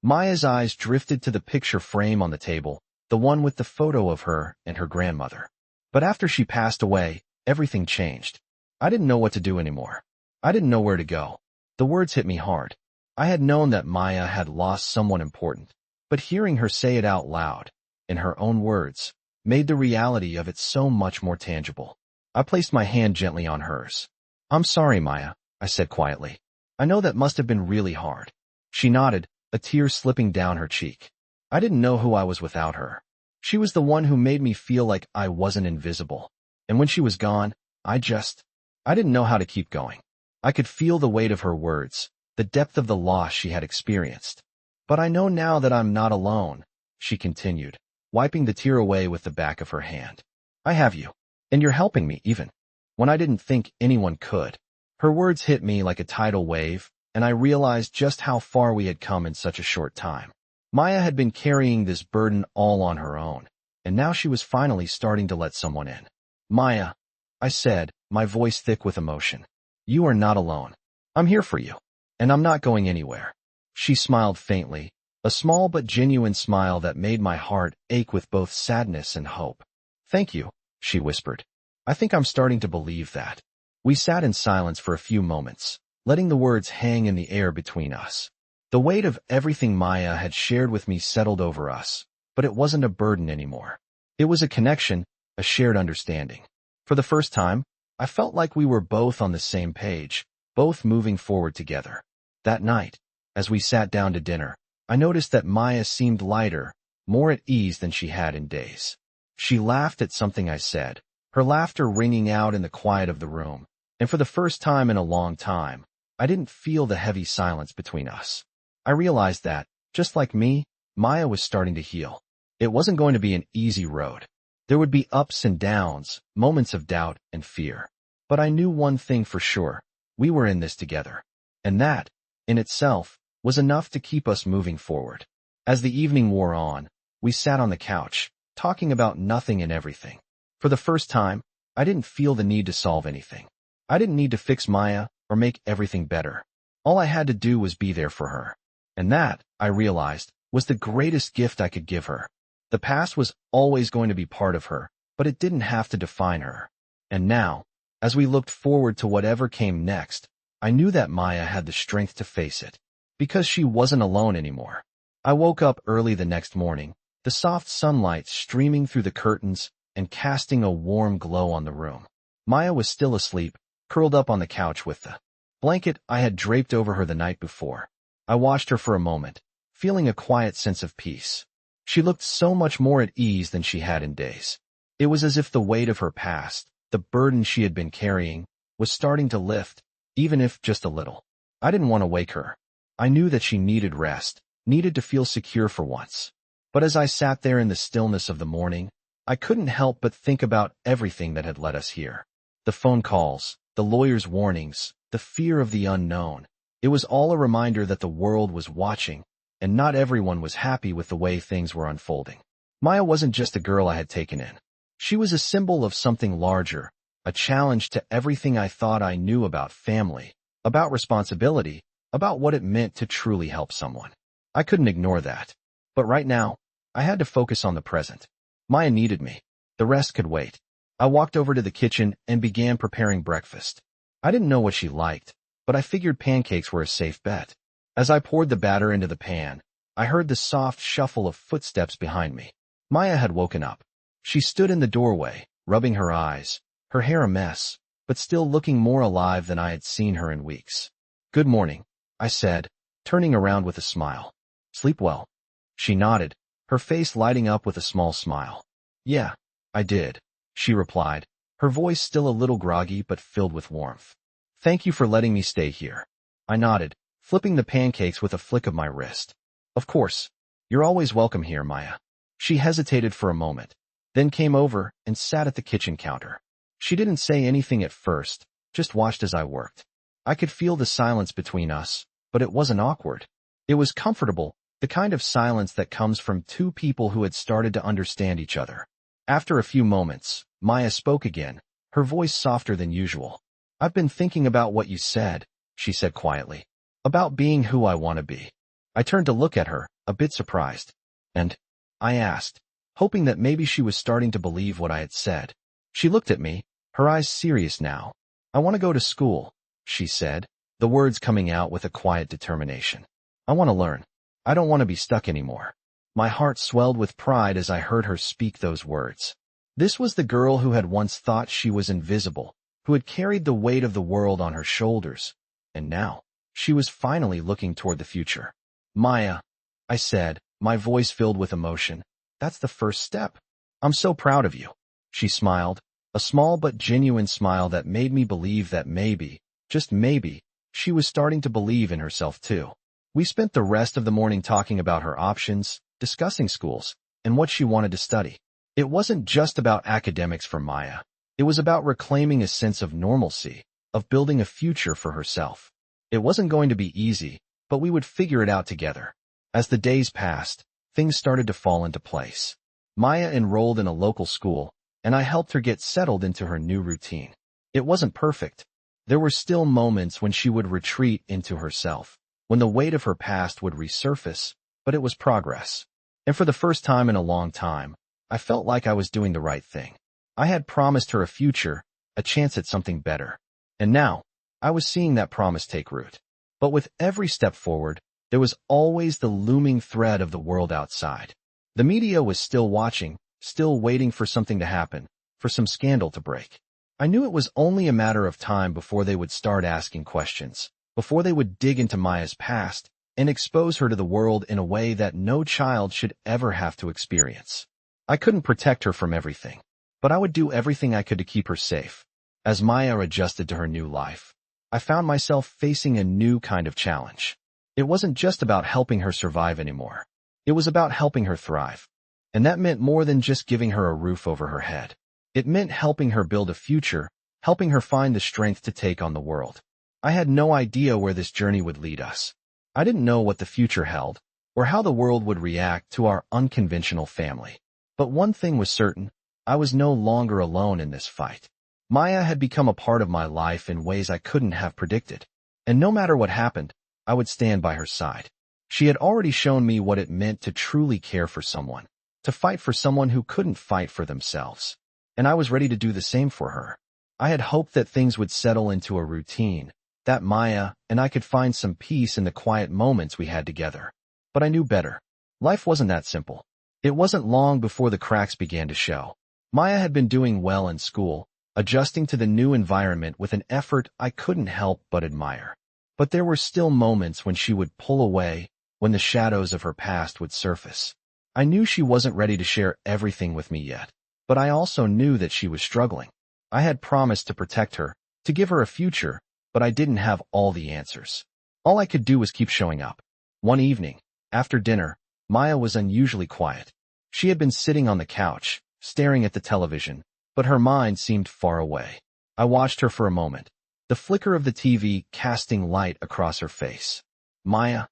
Maya's eyes drifted to the picture frame on the table, the one with the photo of her and her grandmother. But after she passed away, everything changed. I didn't know what to do anymore. I didn't know where to go. The words hit me hard. I had known that Maya had lost someone important, but hearing her say it out loud, in her own words, made the reality of it so much more tangible. I placed my hand gently on hers. "I'm sorry, Maya," I said quietly. "I know that must have been really hard." She nodded, a tear slipping down her cheek. I didn't know who I was without her. She was the one who made me feel like I wasn't invisible. And when she was gone, I didn't know how to keep going. I could feel the weight of her words, the depth of the loss she had experienced. "But I know now that I'm not alone," she continued, wiping the tear away with the back of her hand. "I have you. And you're helping me even when I didn't think anyone could." Her words hit me like a tidal wave, and I realized just how far we had come in such a short time. Maya had been carrying this burden all on her own, and now she was finally starting to let someone in. "Maya," I said, my voice thick with emotion, "you are not alone. I'm here for you, and I'm not going anywhere." She smiled faintly, a small but genuine smile that made my heart ache with both sadness and hope. "Thank you," she whispered. "I think I'm starting to believe that." We sat in silence for a few moments, letting the words hang in the air between us. The weight of everything Maya had shared with me settled over us, but it wasn't a burden anymore. It was a connection, a shared understanding. For the first time, I felt like we were both on the same page, both moving forward together. That night, as we sat down to dinner, I noticed that Maya seemed lighter, more at ease than she had in days. She laughed at something I said, her laughter ringing out in the quiet of the room, and for the first time in a long time, I didn't feel the heavy silence between us. I realized that, just like me, Maya was starting to heal. It wasn't going to be an easy road. There would be ups and downs, moments of doubt and fear. But I knew one thing for sure. We were in this together. And that, in itself, was enough to keep us moving forward. As the evening wore on, we sat on the couch, talking about nothing and everything. For the first time, I didn't feel the need to solve anything. I didn't need to fix Maya or make everything better. All I had to do was be there for her. And that, I realized, was the greatest gift I could give her. The past was always going to be part of her, but it didn't have to define her. And now, as we looked forward to whatever came next, I knew that Maya had the strength to face it, because she wasn't alone anymore. I woke up early the next morning, the soft sunlight streaming through the curtains and casting a warm glow on the room. Maya was still asleep, curled up on the couch with the blanket I had draped over her the night before. I watched her for a moment, feeling a quiet sense of peace. She looked so much more at ease than she had in days. It was as if the weight of her past, the burden she had been carrying, was starting to lift, even if just a little. I didn't want to wake her. I knew that she needed rest, needed to feel secure for once. But as I sat there in the stillness of the morning, I couldn't help but think about everything that had led us here. The phone calls, the lawyer's warnings, the fear of the unknown. It was all a reminder that the world was watching, and not everyone was happy with the way things were unfolding. Maya wasn't just a girl I had taken in. She was a symbol of something larger, a challenge to everything I thought I knew about family, about responsibility, about what it meant to truly help someone. I couldn't ignore that. But right now, I had to focus on the present. Maya needed me. The rest could wait. I walked over to the kitchen and began preparing breakfast. I didn't know what she liked, but I figured pancakes were a safe bet. As I poured the batter into the pan, I heard the soft shuffle of footsteps behind me. Maya had woken up. She stood in the doorway, rubbing her eyes, her hair a mess, but still looking more alive than I had seen her in weeks. "Good morning," I said, turning around with a smile. "Sleep well?" She nodded, her face lighting up with a small smile. "Yeah, I did," she replied, her voice still a little groggy but filled with warmth. "Thank you for letting me stay here." I nodded, flipping the pancakes with a flick of my wrist. "Of course. You're always welcome here, Maya." She hesitated for a moment, then came over and sat at the kitchen counter. She didn't say anything at first, just watched as I worked. I could feel the silence between us, but it wasn't awkward. It was comfortable, the kind of silence that comes from two people who had started to understand each other. After a few moments, Maya spoke again, her voice softer than usual. "I've been thinking about what you said," she said quietly. "About being who I want to be." I turned to look at her, a bit surprised. "And?" I asked, hoping that maybe she was starting to believe what I had said. She looked at me, her eyes serious now. "I want to go to school," she said, the words coming out with a quiet determination. "I want to learn. I don't want to be stuck anymore." My heart swelled with pride as I heard her speak those words. This was the girl who had once thought she was invisible, who had carried the weight of the world on her shoulders, and now, she was finally looking toward the future. "Maya," I said, my voice filled with emotion, "that's the first step. I'm so proud of you." She smiled, a small but genuine smile that made me believe that maybe, just maybe, she was starting to believe in herself too. We spent the rest of the morning talking about her options, discussing schools, and what she wanted to study. It wasn't just about academics for Maya. It was about reclaiming a sense of normalcy, of building a future for herself. It wasn't going to be easy, but we would figure it out together. As the days passed, things started to fall into place. Maya enrolled in a local school, and I helped her get settled into her new routine. It wasn't perfect. There were still moments when she would retreat into herself, when the weight of her past would resurface, but it was progress. And for the first time in a long time, I felt like I was doing the right thing. I had promised her a future, a chance at something better. And now, I was seeing that promise take root. But with every step forward, there was always the looming threat of the world outside. The media was still watching, still waiting for something to happen, for some scandal to break. I knew it was only a matter of time before they would start asking questions, before they would dig into Maya's past and expose her to the world in a way that no child should ever have to experience. I couldn't protect her from everything, but I would do everything I could to keep her safe. As Maya adjusted to her new life, I found myself facing a new kind of challenge. It wasn't just about helping her survive anymore. It was about helping her thrive. And that meant more than just giving her a roof over her head. It meant helping her build a future, helping her find the strength to take on the world. I had no idea where this journey would lead us. I didn't know what the future held, or how the world would react to our unconventional family. But one thing was certain, I was no longer alone in this fight. Maya had become a part of my life in ways I couldn't have predicted. And no matter what happened, I would stand by her side. She had already shown me what it meant to truly care for someone, to fight for someone who couldn't fight for themselves. And I was ready to do the same for her. I had hoped that things would settle into a routine, that Maya and I could find some peace in the quiet moments we had together. But I knew better. Life wasn't that simple. It wasn't long before the cracks began to show. Maya had been doing well in school, adjusting to the new environment with an effort I couldn't help but admire. But there were still moments when she would pull away, when the shadows of her past would surface. I knew she wasn't ready to share everything with me yet, but I also knew that she was struggling. I had promised to protect her, to give her a future, but I didn't have all the answers. All I could do was keep showing up. One evening, after dinner, Maya was unusually quiet. She had been sitting on the couch, staring at the television, but her mind seemed far away. I watched her for a moment, the flicker of the TV casting light across her face. "Maya,"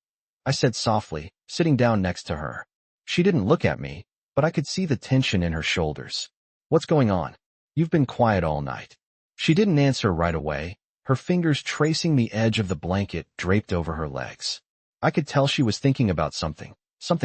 I said softly, sitting down next to her. She didn't look at me, but I could see the tension in her shoulders. "What's going on? You've been quiet all night." She didn't answer right away, her fingers tracing the edge of the blanket draped over her legs. I could tell she was thinking about something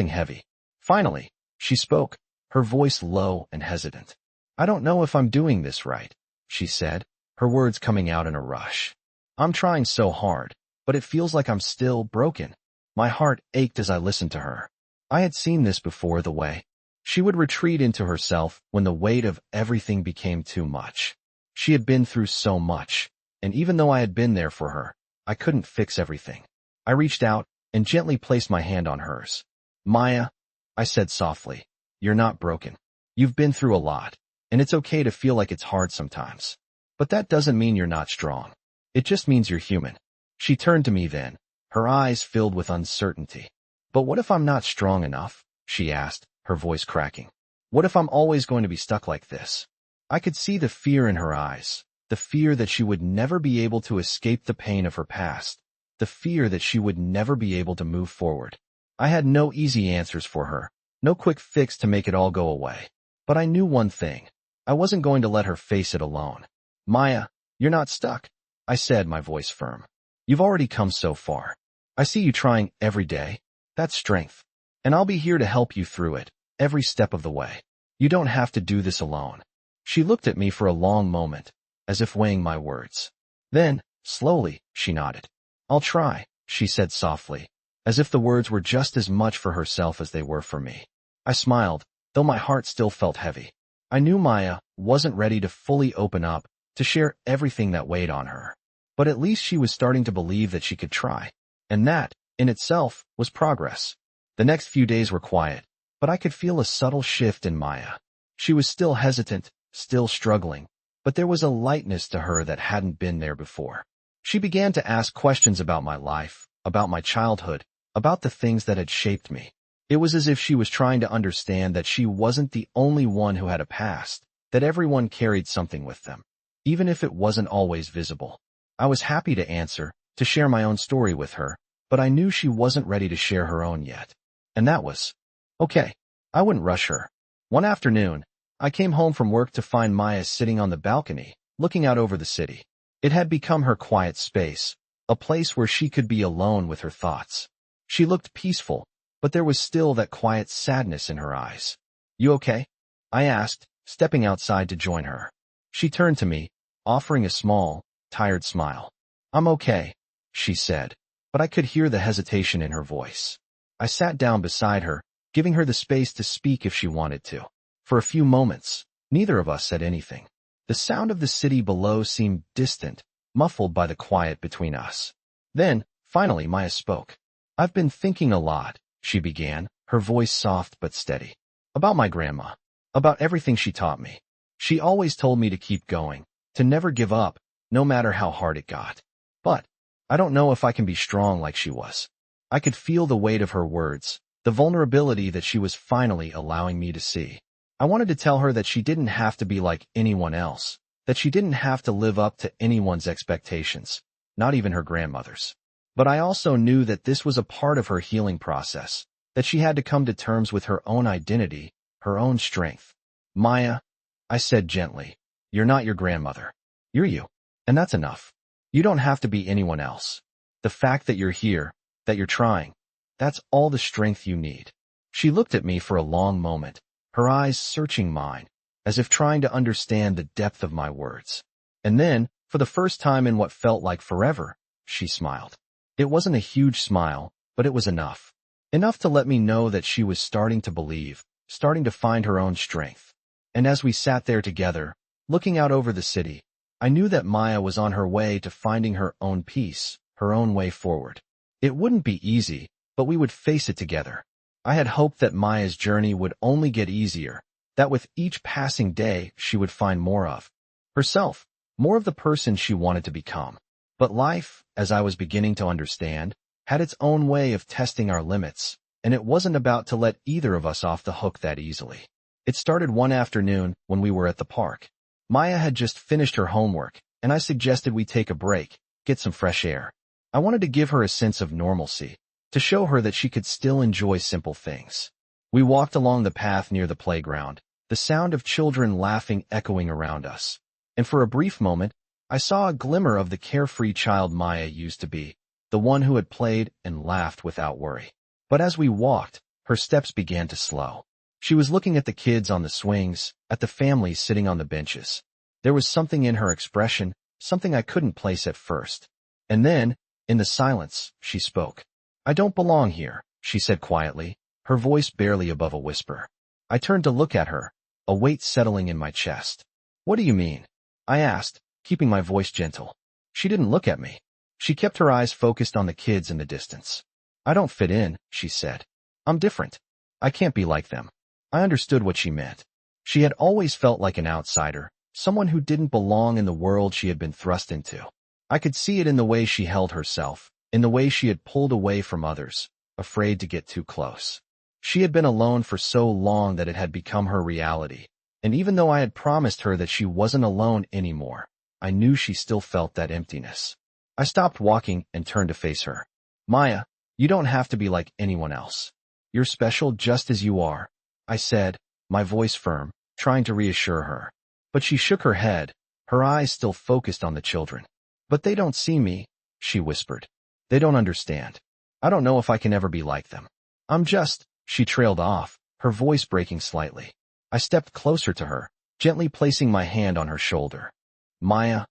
heavy. Finally, she spoke, her voice low and hesitant. "I don't know if I'm doing this right," she said, her words coming out in a rush. "I'm trying so hard, but it feels like I'm still broken." My heart ached as I listened to her. I had seen this before, the way she would retreat into herself when the weight of everything became too much. She had been through so much, and even though I had been there for her, I couldn't fix everything. I reached out and gently placed my hand on hers. "Maya," I said softly, "you're not broken. You've been through a lot, and it's okay to feel like it's hard sometimes. But that doesn't mean you're not strong. It just means you're human." She turned to me then, her eyes filled with uncertainty. "But what if I'm not strong enough?" she asked, her voice cracking. "What if I'm always going to be stuck like this?" I could see the fear in her eyes, the fear that she would never be able to escape the pain of her past, the fear that she would never be able to move forward. I had no easy answers for her, no quick fix to make it all go away. But I knew one thing. I wasn't going to let her face it alone. "Maya, you're not stuck," I said, my voice firm. "You've already come so far. I see you trying every day. That's strength. And I'll be here to help you through it, every step of the way. You don't have to do this alone." She looked at me for a long moment, as if weighing my words. Then, slowly, she nodded. "I'll try," she said softly, as if the words were just as much for herself as they were for me. I smiled, though my heart still felt heavy. I knew Maya wasn't ready to fully open up, to share everything that weighed on her. But at least she was starting to believe that she could try. And that, in itself, was progress. The next few days were quiet, but I could feel a subtle shift in Maya. She was still hesitant, still struggling, but there was a lightness to her that hadn't been there before. She began to ask questions about my life, about my childhood, about the things that had shaped me. It was as if she was trying to understand that she wasn't the only one who had a past, that everyone carried something with them, even if it wasn't always visible. I was happy to answer, to share my own story with her, but I knew she wasn't ready to share her own yet. And that was okay. I wouldn't rush her. One afternoon, I came home from work to find Maya sitting on the balcony, looking out over the city. It had become her quiet space, a place where she could be alone with her thoughts. She looked peaceful, but there was still that quiet sadness in her eyes. "You okay?" I asked, stepping outside to join her. She turned to me, offering a small, tired smile. "I'm okay," she said, but I could hear the hesitation in her voice. I sat down beside her, giving her the space to speak if she wanted to. For a few moments, neither of us said anything. The sound of the city below seemed distant, muffled by the quiet between us. Then, finally, Maya spoke. "I've been thinking a lot," she began, her voice soft but steady. "About my grandma. About everything she taught me. She always told me to keep going, to never give up, no matter how hard it got. But I don't know if I can be strong like she was." I could feel the weight of her words, the vulnerability that she was finally allowing me to see. I wanted to tell her that she didn't have to be like anyone else, that she didn't have to live up to anyone's expectations, not even her grandmother's. But I also knew that this was a part of her healing process, that she had to come to terms with her own identity, her own strength. "Maya," I said gently, "you're not your grandmother. You're you. And that's enough. You don't have to be anyone else. The fact that you're here, that you're trying, that's all the strength you need." She looked at me for a long moment, her eyes searching mine, as if trying to understand the depth of my words. And then, for the first time in what felt like forever, she smiled. It wasn't a huge smile, but it was enough. Enough to let me know that she was starting to believe, starting to find her own strength. And as we sat there together, looking out over the city, I knew that Maya was on her way to finding her own peace, her own way forward. It wouldn't be easy, but we would face it together. I had hoped that Maya's journey would only get easier, that with each passing day she would find more of herself, more of the person she wanted to become. But life, as I was beginning to understand, had its own way of testing our limits, and it wasn't about to let either of us off the hook that easily. It started one afternoon when we were at the park. Maya had just finished her homework, and I suggested we take a break, get some fresh air. I wanted to give her a sense of normalcy, to show her that she could still enjoy simple things. We walked along the path near the playground, the sound of children laughing echoing around us. And for a brief moment, I saw a glimmer of the carefree child Maya used to be, the one who had played and laughed without worry. But as we walked, her steps began to slow. She was looking at the kids on the swings, at the families sitting on the benches. There was something in her expression, something I couldn't place at first. And then, in the silence, she spoke. "I don't belong here," she said quietly, her voice barely above a whisper. I turned to look at her, a weight settling in my chest. "What do you mean?" I asked, keeping my voice gentle. She didn't look at me. She kept her eyes focused on the kids in the distance. "I don't fit in," she said. "I'm different. I can't be like them." I understood what she meant. She had always felt like an outsider, someone who didn't belong in the world she had been thrust into. I could see it in the way she held herself, in the way she had pulled away from others, afraid to get too close. She had been alone for so long that it had become her reality, and even though I had promised her that she wasn't alone anymore, I knew she still felt that emptiness. I stopped walking and turned to face her. "Maya, you don't have to be like anyone else. You're special just as you are," I said, my voice firm, trying to reassure her. But she shook her head, her eyes still focused on the children. "But they don't see me," she whispered. "They don't understand. I don't know if I can ever be like them. I'm just—" She trailed off, her voice breaking slightly. I stepped closer to her, gently placing my hand on her shoulder. "Maya,"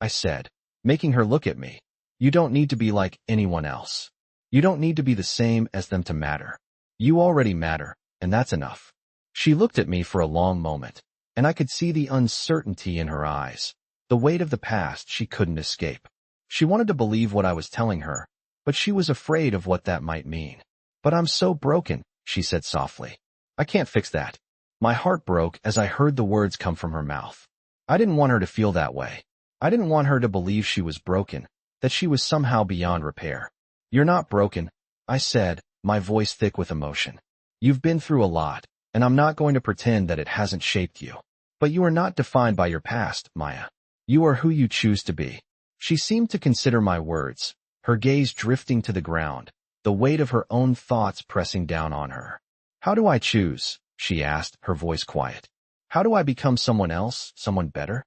I said, making her look at me, "you don't need to be like anyone else. You don't need to be the same as them to matter. You already matter, and that's enough." She looked at me for a long moment, and I could see the uncertainty in her eyes, the weight of the past she couldn't escape. She wanted to believe what I was telling her, but she was afraid of what that might mean. "But I'm so broken," she said softly. "I can't fix that." My heart broke as I heard the words come from her mouth. I didn't want her to feel that way. I didn't want her to believe she was broken, that she was somehow beyond repair. "You're not broken," I said, my voice thick with emotion. "You've been through a lot, and I'm not going to pretend that it hasn't shaped you. But you are not defined by your past, Maya. You are who you choose to be." She seemed to consider my words, her gaze drifting to the ground, the weight of her own thoughts pressing down on her. "How do I choose?" she asked, her voice quiet. "How do I become someone else, someone better?"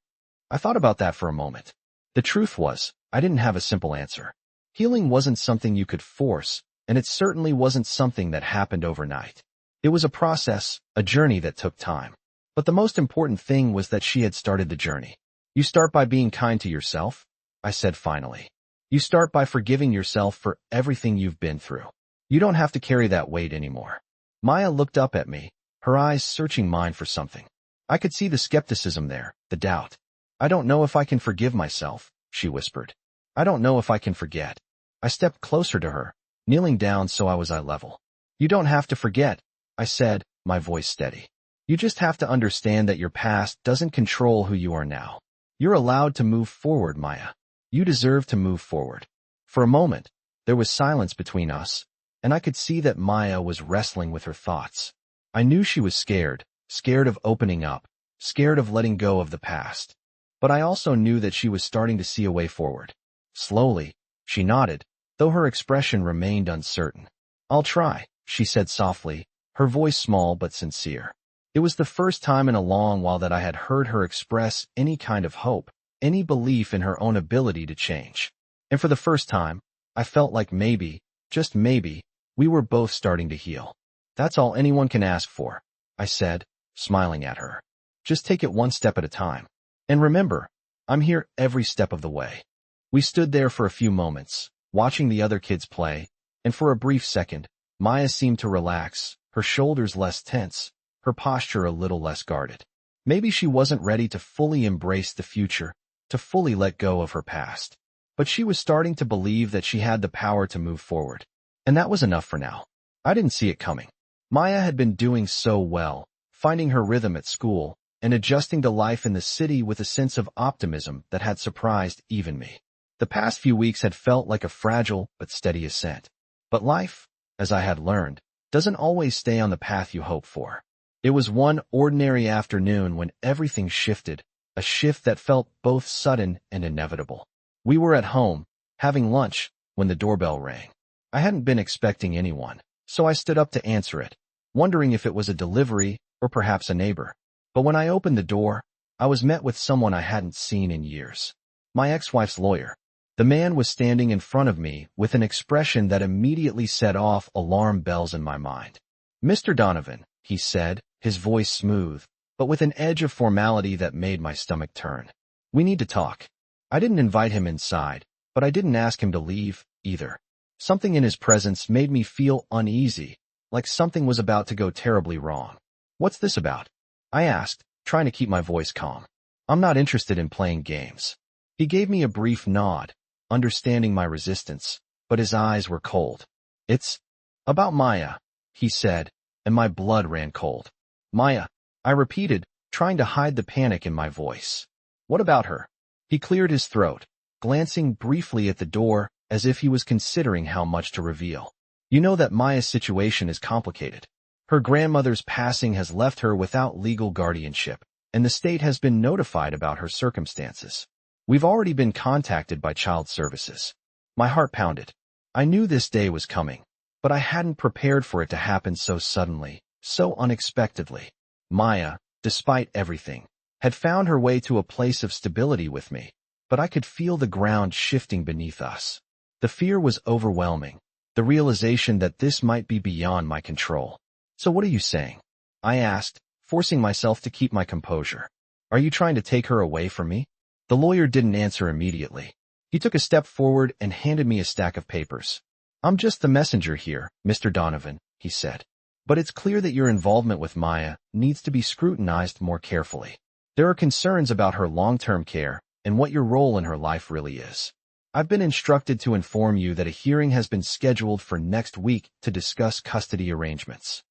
I thought about that for a moment. The truth was, I didn't have a simple answer. Healing wasn't something you could force, and it certainly wasn't something that happened overnight. It was a process, a journey that took time. But the most important thing was that she had started the journey. "You start by being kind to yourself," I said finally. "You start by forgiving yourself for everything you've been through. You don't have to carry that weight anymore." Maya looked up at me, her eyes searching mine for something. I could see the skepticism there, the doubt. "I don't know if I can forgive myself," she whispered. "I don't know if I can forget." I stepped closer to her, kneeling down so I was eye level. "You don't have to forget," I said, my voice steady. "You just have to understand that your past doesn't control who you are now. You're allowed to move forward, Maya. You deserve to move forward." For a moment, there was silence between us, and I could see that Maya was wrestling with her thoughts. I knew she was scared, scared of opening up, scared of letting go of the past. But I also knew that she was starting to see a way forward. Slowly, she nodded, though her expression remained uncertain. "I'll try," she said softly, her voice small but sincere. It was the first time in a long while that I had heard her express any kind of hope, any belief in her own ability to change. And for the first time, I felt like maybe, just maybe, we were both starting to heal. "That's all anyone can ask for," I said, smiling at her. "Just take it one step at a time. And remember, I'm here every step of the way." We stood there for a few moments, watching the other kids play, and for a brief second, Maya seemed to relax, her shoulders less tense, her posture a little less guarded. Maybe she wasn't ready to fully embrace the future, to fully let go of her past. But she was starting to believe that she had the power to move forward. And that was enough for now. I didn't see it coming. Maya had been doing so well, finding her rhythm at school, and adjusting to life in the city with a sense of optimism that had surprised even me. The past few weeks had felt like a fragile but steady ascent. But life, as I had learned, doesn't always stay on the path you hope for. It was one ordinary afternoon when everything shifted, a shift that felt both sudden and inevitable. We were at home, having lunch, when the doorbell rang. I hadn't been expecting anyone, so I stood up to answer it, wondering if it was a delivery or perhaps a neighbor. But when I opened the door, I was met with someone I hadn't seen in years. My ex-wife's lawyer. The man was standing in front of me with an expression that immediately set off alarm bells in my mind. "Mr. Donovan," he said, his voice smooth, but with an edge of formality that made my stomach turn. "We need to talk." I didn't invite him inside, but I didn't ask him to leave, either. Something in his presence made me feel uneasy, like something was about to go terribly wrong. "What's this about?" I asked, trying to keep my voice calm. "I'm not interested in playing games." He gave me a brief nod, understanding my resistance, but his eyes were cold. "It's about Maya," he said, and my blood ran cold. "Maya," I repeated, trying to hide the panic in my voice. "What about her?" He cleared his throat, glancing briefly at the door as if he was considering how much to reveal. "You know that Maya's situation is complicated. Her grandmother's passing has left her without legal guardianship, and the state has been notified about her circumstances. We've already been contacted by child services." My heart pounded. I knew this day was coming, but I hadn't prepared for it to happen so suddenly, so unexpectedly. Maya, despite everything, had found her way to a place of stability with me, but I could feel the ground shifting beneath us. The fear was overwhelming, the realization that this might be beyond my control. "So what are you saying?" I asked, forcing myself to keep my composure. "Are you trying to take her away from me?" The lawyer didn't answer immediately. He took a step forward and handed me a stack of papers. "I'm just the messenger here, Mr. Donovan," he said. "But it's clear that your involvement with Maya needs to be scrutinized more carefully. There are concerns about her long-term care and what your role in her life really is. I've been instructed to inform you that a hearing has been scheduled for next week to discuss custody arrangements."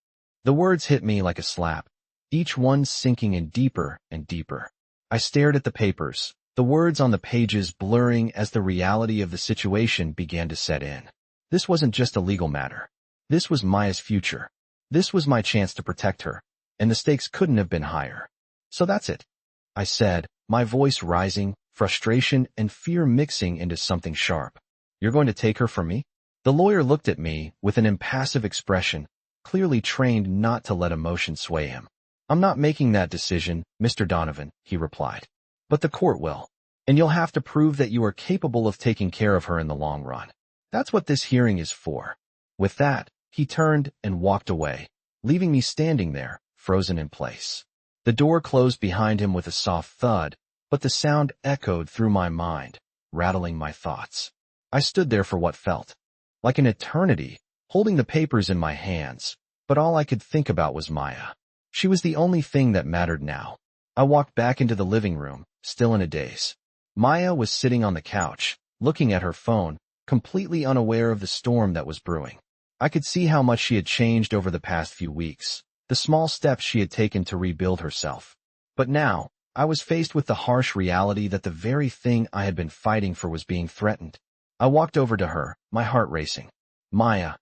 The words hit me like a slap, each one sinking in deeper and deeper. I stared at the papers, the words on the pages blurring as the reality of the situation began to set in. This wasn't just a legal matter. This was Maya's future. This was my chance to protect her, and the stakes couldn't have been higher. "So that's it," I said, my voice rising, frustration and fear mixing into something sharp. "You're going to take her from me?" The lawyer looked at me with an impassive expression, clearly trained not to let emotion sway him. "I'm not making that decision, Mr. Donovan," he replied. "But the court will. And you'll have to prove that you are capable of taking care of her in the long run. That's what this hearing is for." With that, he turned and walked away, leaving me standing there, frozen in place. The door closed behind him with a soft thud, but the sound echoed through my mind, rattling my thoughts. I stood there for what felt like an eternity, holding the papers in my hands, but all I could think about was Maya. She was the only thing that mattered now. I walked back into the living room, still in a daze. Maya was sitting on the couch, looking at her phone, completely unaware of the storm that was brewing. I could see how much she had changed over the past few weeks, the small steps she had taken to rebuild herself. But now, I was faced with the harsh reality that the very thing I had been fighting for was being threatened. I walked over to her, my heart racing. "Maya,"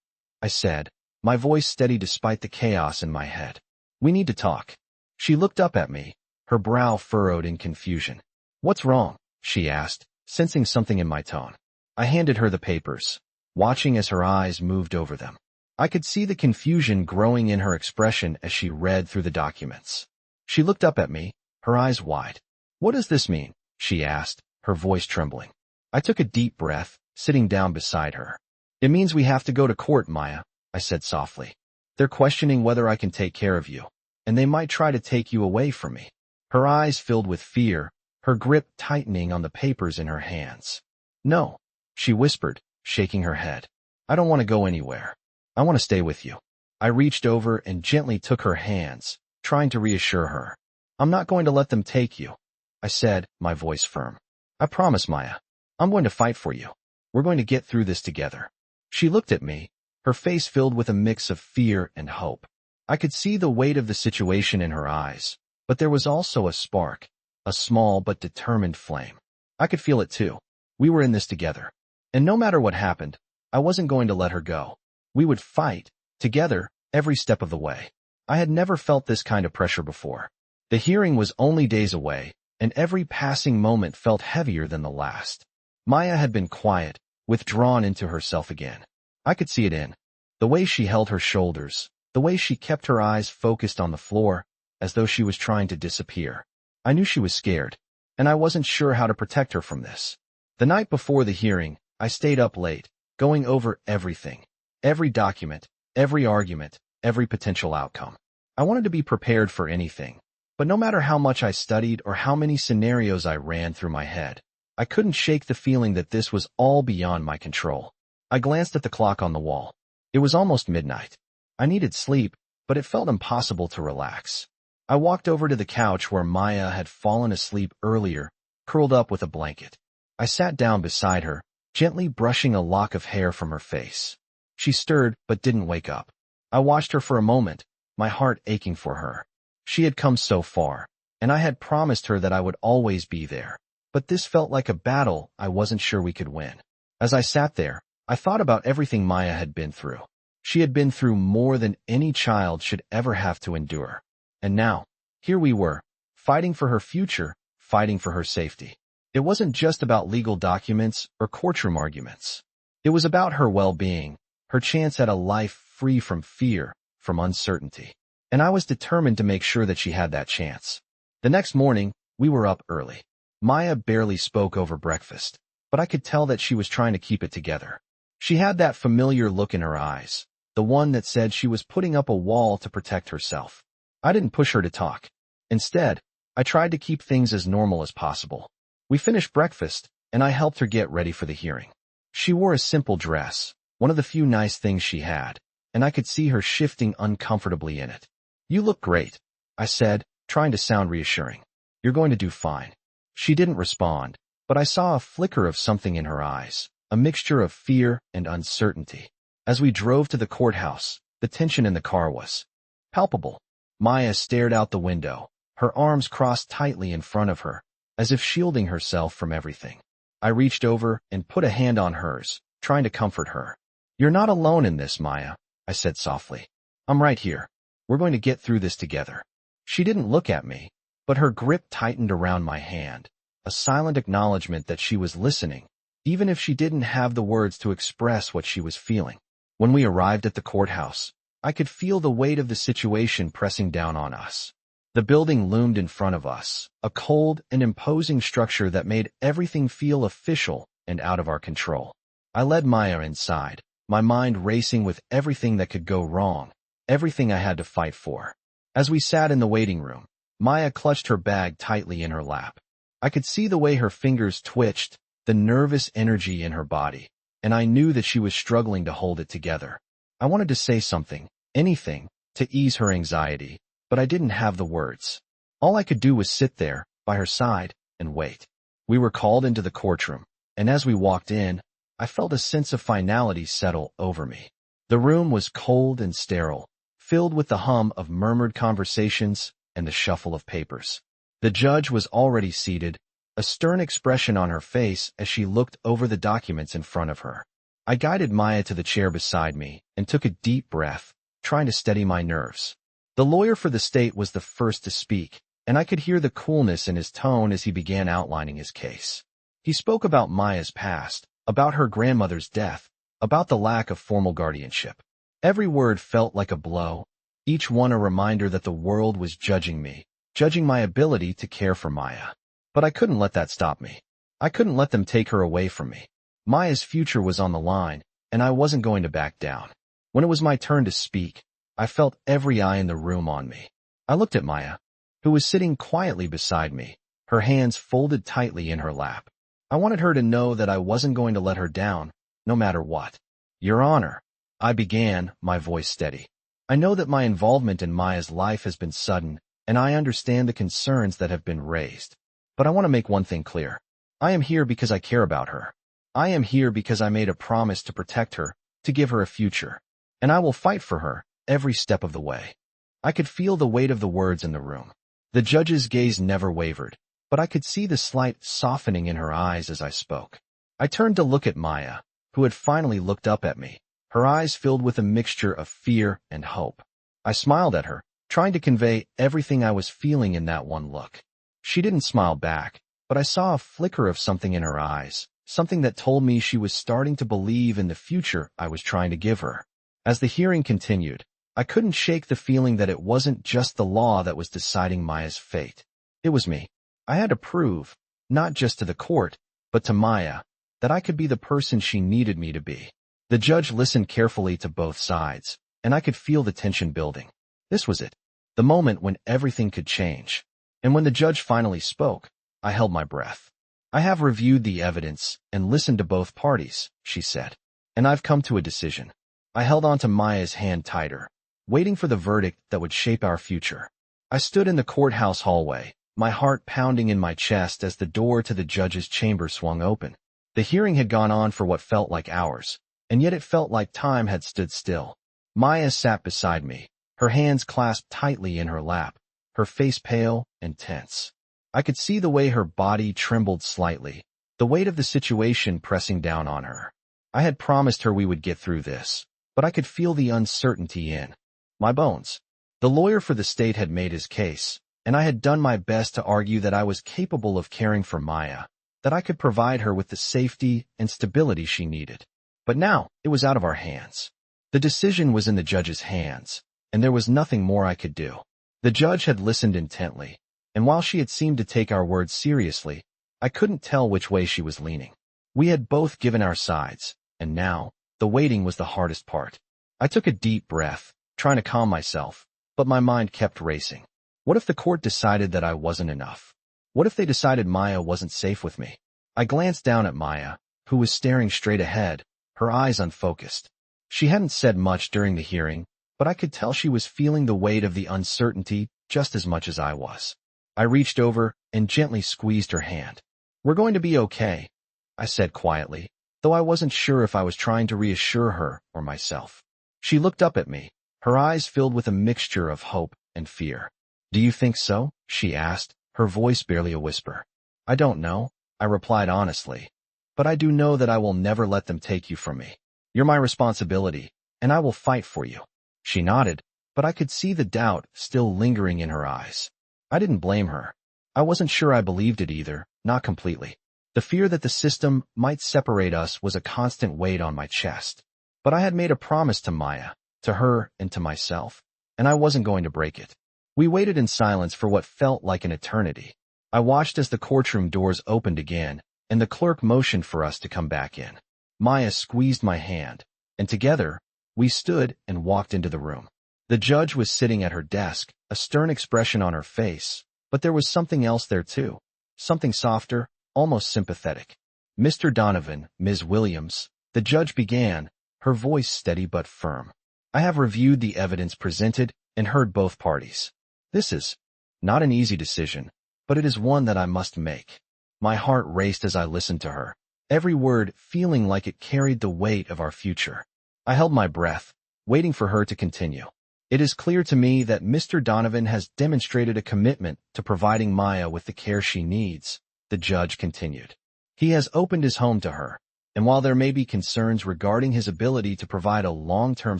I said, my voice steady despite the chaos in my head. "We need to talk." She looked up at me, her brow furrowed in confusion. "What's wrong?" she asked, sensing something in my tone. I handed her the papers, watching as her eyes moved over them. I could see the confusion growing in her expression as she read through the documents. She looked up at me, her eyes wide. "What does this mean?" she asked, her voice trembling. I took a deep breath, sitting down beside her. "It means we have to go to court, Maya," I said softly. "They're questioning whether I can take care of you, and they might try to take you away from me." Her eyes filled with fear, her grip tightening on the papers in her hands. "No," she whispered, shaking her head. "I don't want to go anywhere. I want to stay with you." I reached over and gently took her hands, trying to reassure her. "I'm not going to let them take you," I said, my voice firm. "I promise, Maya. I'm going to fight for you. We're going to get through this together." She looked at me, her face filled with a mix of fear and hope. I could see the weight of the situation in her eyes, but there was also a spark, a small but determined flame. I could feel it too. We were in this together. And no matter what happened, I wasn't going to let her go. We would fight, together, every step of the way. I had never felt this kind of pressure before. The hearing was only days away, and every passing moment felt heavier than the last. Maya had been quiet, withdrawn into herself again. I could see it in the way she held her shoulders, the way she kept her eyes focused on the floor, as though she was trying to disappear. I knew she was scared, and I wasn't sure how to protect her from this. The night before the hearing, I stayed up late, going over everything. Every document, every argument, every potential outcome. I wanted to be prepared for anything. But no matter how much I studied or how many scenarios I ran through my head, I couldn't shake the feeling that this was all beyond my control. I glanced at the clock on the wall. It was almost midnight. I needed sleep, but it felt impossible to relax. I walked over to the couch where Maya had fallen asleep earlier, curled up with a blanket. I sat down beside her, gently brushing a lock of hair from her face. She stirred, but didn't wake up. I watched her for a moment, my heart aching for her. She had come so far, and I had promised her that I would always be there. But this felt like a battle I wasn't sure we could win. As I sat there, I thought about everything Maya had been through. She had been through more than any child should ever have to endure. And now, here we were, fighting for her future, fighting for her safety. It wasn't just about legal documents or courtroom arguments. It was about her well-being, her chance at a life free from fear, from uncertainty. And I was determined to make sure that she had that chance. The next morning, we were up early. Maya barely spoke over breakfast, but I could tell that she was trying to keep it together. She had that familiar look in her eyes, the one that said she was putting up a wall to protect herself. I didn't push her to talk. Instead, I tried to keep things as normal as possible. We finished breakfast, and I helped her get ready for the hearing. She wore a simple dress, one of the few nice things she had, and I could see her shifting uncomfortably in it. "You look great," I said, trying to sound reassuring. "You're going to do fine." She didn't respond, but I saw a flicker of something in her eyes, a mixture of fear and uncertainty. As we drove to the courthouse, the tension in the car was palpable. Maya stared out the window, her arms crossed tightly in front of her, as if shielding herself from everything. I reached over and put a hand on hers, trying to comfort her. "You're not alone in this, Maya," I said softly. "I'm right here. We're going to get through this together." She didn't look at me, but her grip tightened around my hand, a silent acknowledgement that she was listening, even if she didn't have the words to express what she was feeling. When we arrived at the courthouse, I could feel the weight of the situation pressing down on us. The building loomed in front of us, a cold and imposing structure that made everything feel official and out of our control. I led Maya inside, my mind racing with everything that could go wrong, everything I had to fight for. As we sat in the waiting room, Maya clutched her bag tightly in her lap. I could see the way her fingers twitched, the nervous energy in her body, and I knew that she was struggling to hold it together. I wanted to say something, anything, to ease her anxiety, but I didn't have the words. All I could do was sit there, by her side, and wait. We were called into the courtroom, and as we walked in, I felt a sense of finality settle over me. The room was cold and sterile, filled with the hum of murmured conversations and the shuffle of papers. The judge was already seated, a stern expression on her face as she looked over the documents in front of her. I guided Maya to the chair beside me and took a deep breath, trying to steady my nerves. The lawyer for the state was the first to speak, and I could hear the coolness in his tone as he began outlining his case. He spoke about Maya's past, about her grandmother's death, about the lack of formal guardianship. Every word felt like a blow, each one a reminder that the world was judging me, judging my ability to care for Maya. But I couldn't let that stop me. I couldn't let them take her away from me. Maya's future was on the line, and I wasn't going to back down. When it was my turn to speak, I felt every eye in the room on me. I looked at Maya, who was sitting quietly beside me, her hands folded tightly in her lap. I wanted her to know that I wasn't going to let her down, no matter what. "Your Honor," I began, my voice steady. "I know that my involvement in Maya's life has been sudden, and I understand the concerns that have been raised. But I want to make one thing clear. I am here because I care about her. I am here because I made a promise to protect her, to give her a future. And I will fight for her, every step of the way." I could feel the weight of the words in the room. The judge's gaze never wavered, but I could see the slight softening in her eyes as I spoke. I turned to look at Maya, who had finally looked up at me, her eyes filled with a mixture of fear and hope. I smiled at her, trying to convey everything I was feeling in that one look. She didn't smile back, but I saw a flicker of something in her eyes, something that told me she was starting to believe in the future I was trying to give her. As the hearing continued, I couldn't shake the feeling that it wasn't just the law that was deciding Maya's fate. It was me. I had to prove, not just to the court, but to Maya, that I could be the person she needed me to be. The judge listened carefully to both sides, and I could feel the tension building. This was it, the moment when everything could change. And when the judge finally spoke, I held my breath. I have reviewed the evidence and listened to both parties, she said, and I've come to a decision. I held onto Maya's hand tighter, waiting for the verdict that would shape our future. I stood in the courthouse hallway, my heart pounding in my chest as the door to the judge's chamber swung open. The hearing had gone on for what felt like hours, and yet it felt like time had stood still. Maya sat beside me, her hands clasped tightly in her lap, her face pale and tense. I could see the way her body trembled slightly, the weight of the situation pressing down on her. I had promised her we would get through this, but I could feel the uncertainty in my bones. The lawyer for the state had made his case, and I had done my best to argue that I was capable of caring for Maya, that I could provide her with the safety and stability she needed. But now, it was out of our hands. The decision was in the judge's hands, and there was nothing more I could do. The judge had listened intently, and while she had seemed to take our words seriously, I couldn't tell which way she was leaning. We had both given our sides, and now, the waiting was the hardest part. I took a deep breath, trying to calm myself, but my mind kept racing. What if the court decided that I wasn't enough? What if they decided Maya wasn't safe with me? I glanced down at Maya, who was staring straight ahead, her eyes unfocused. She hadn't said much during the hearing, but I could tell she was feeling the weight of the uncertainty just as much as I was. I reached over and gently squeezed her hand. "We're going to be okay," I said quietly, though I wasn't sure if I was trying to reassure her or myself. She looked up at me, her eyes filled with a mixture of hope and fear. "Do you think so?" she asked, her voice barely a whisper. "I don't know," I replied honestly, "but I do know that I will never let them take you from me. You're my responsibility, and I will fight for you." She nodded, but I could see the doubt still lingering in her eyes. I didn't blame her. I wasn't sure I believed it either, not completely. The fear that the system might separate us was a constant weight on my chest. But I had made a promise to Maya, to her and to myself, and I wasn't going to break it. We waited in silence for what felt like an eternity. I watched as the courtroom doors opened again, and the clerk motioned for us to come back in. Maya squeezed my hand, and together, we stood and walked into the room. The judge was sitting at her desk, a stern expression on her face, but there was something else there too. Something softer, almost sympathetic. "Mr. Donovan, Ms. Williams," the judge began, her voice steady but firm. "I have reviewed the evidence presented and heard both parties. This is not an easy decision, but it is one that I must make." My heart raced as I listened to her, every word feeling like it carried the weight of our future. I held my breath, waiting for her to continue. "It is clear to me that Mr. Donovan has demonstrated a commitment to providing Maya with the care she needs," the judge continued. "He has opened his home to her, and while there may be concerns regarding his ability to provide a long-term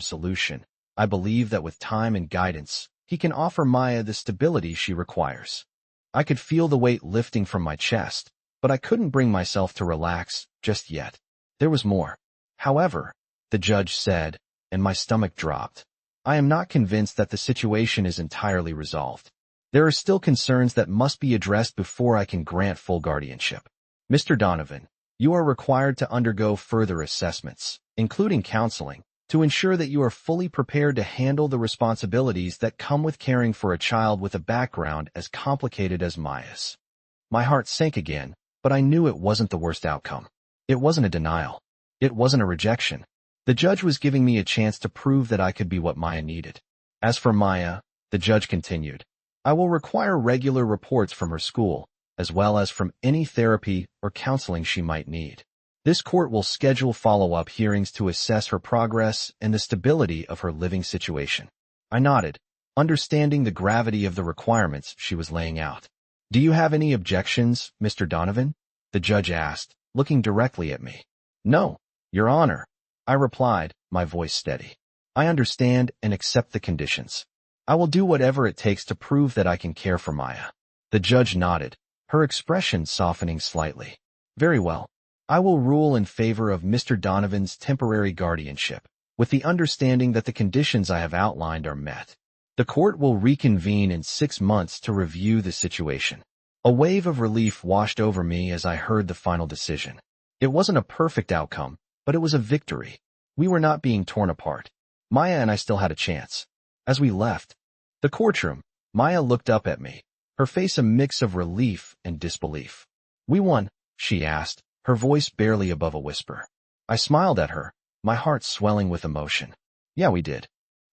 solution, I believe that with time and guidance, he can offer Maya the stability she requires." I could feel the weight lifting from my chest, but I couldn't bring myself to relax just yet. There was more. "However," the judge said, and my stomach dropped, "I am not convinced that the situation is entirely resolved. There are still concerns that must be addressed before I can grant full guardianship. Mr. Donovan, you are required to undergo further assessments, including counseling, to ensure that you are fully prepared to handle the responsibilities that come with caring for a child with a background as complicated as Maya's." My heart sank again, but I knew it wasn't the worst outcome. It wasn't a denial. It wasn't a rejection. The judge was giving me a chance to prove that I could be what Maya needed. "As for Maya," the judge continued, "I will require regular reports from her school, as well as from any therapy or counseling she might need. This court will schedule follow-up hearings to assess her progress and the stability of her living situation." I nodded, understanding the gravity of the requirements she was laying out. "Do you have any objections, Mr. Donovan?" the judge asked, looking directly at me. "No, Your Honor," I replied, my voice steady. "I understand and accept the conditions. I will do whatever it takes to prove that I can care for Maya." The judge nodded, her expression softening slightly. "Very well. I will rule in favor of Mr. Donovan's temporary guardianship, with the understanding that the conditions I have outlined are met. The court will reconvene in 6 months to review the situation." A wave of relief washed over me as I heard the final decision. It wasn't a perfect outcome, but it was a victory. We were not being torn apart. Maya and I still had a chance. As we left the courtroom, Maya looked up at me, her face a mix of relief and disbelief. "We won?" she asked, her voice barely above a whisper. I smiled at her, my heart swelling with emotion. "Yeah, we did."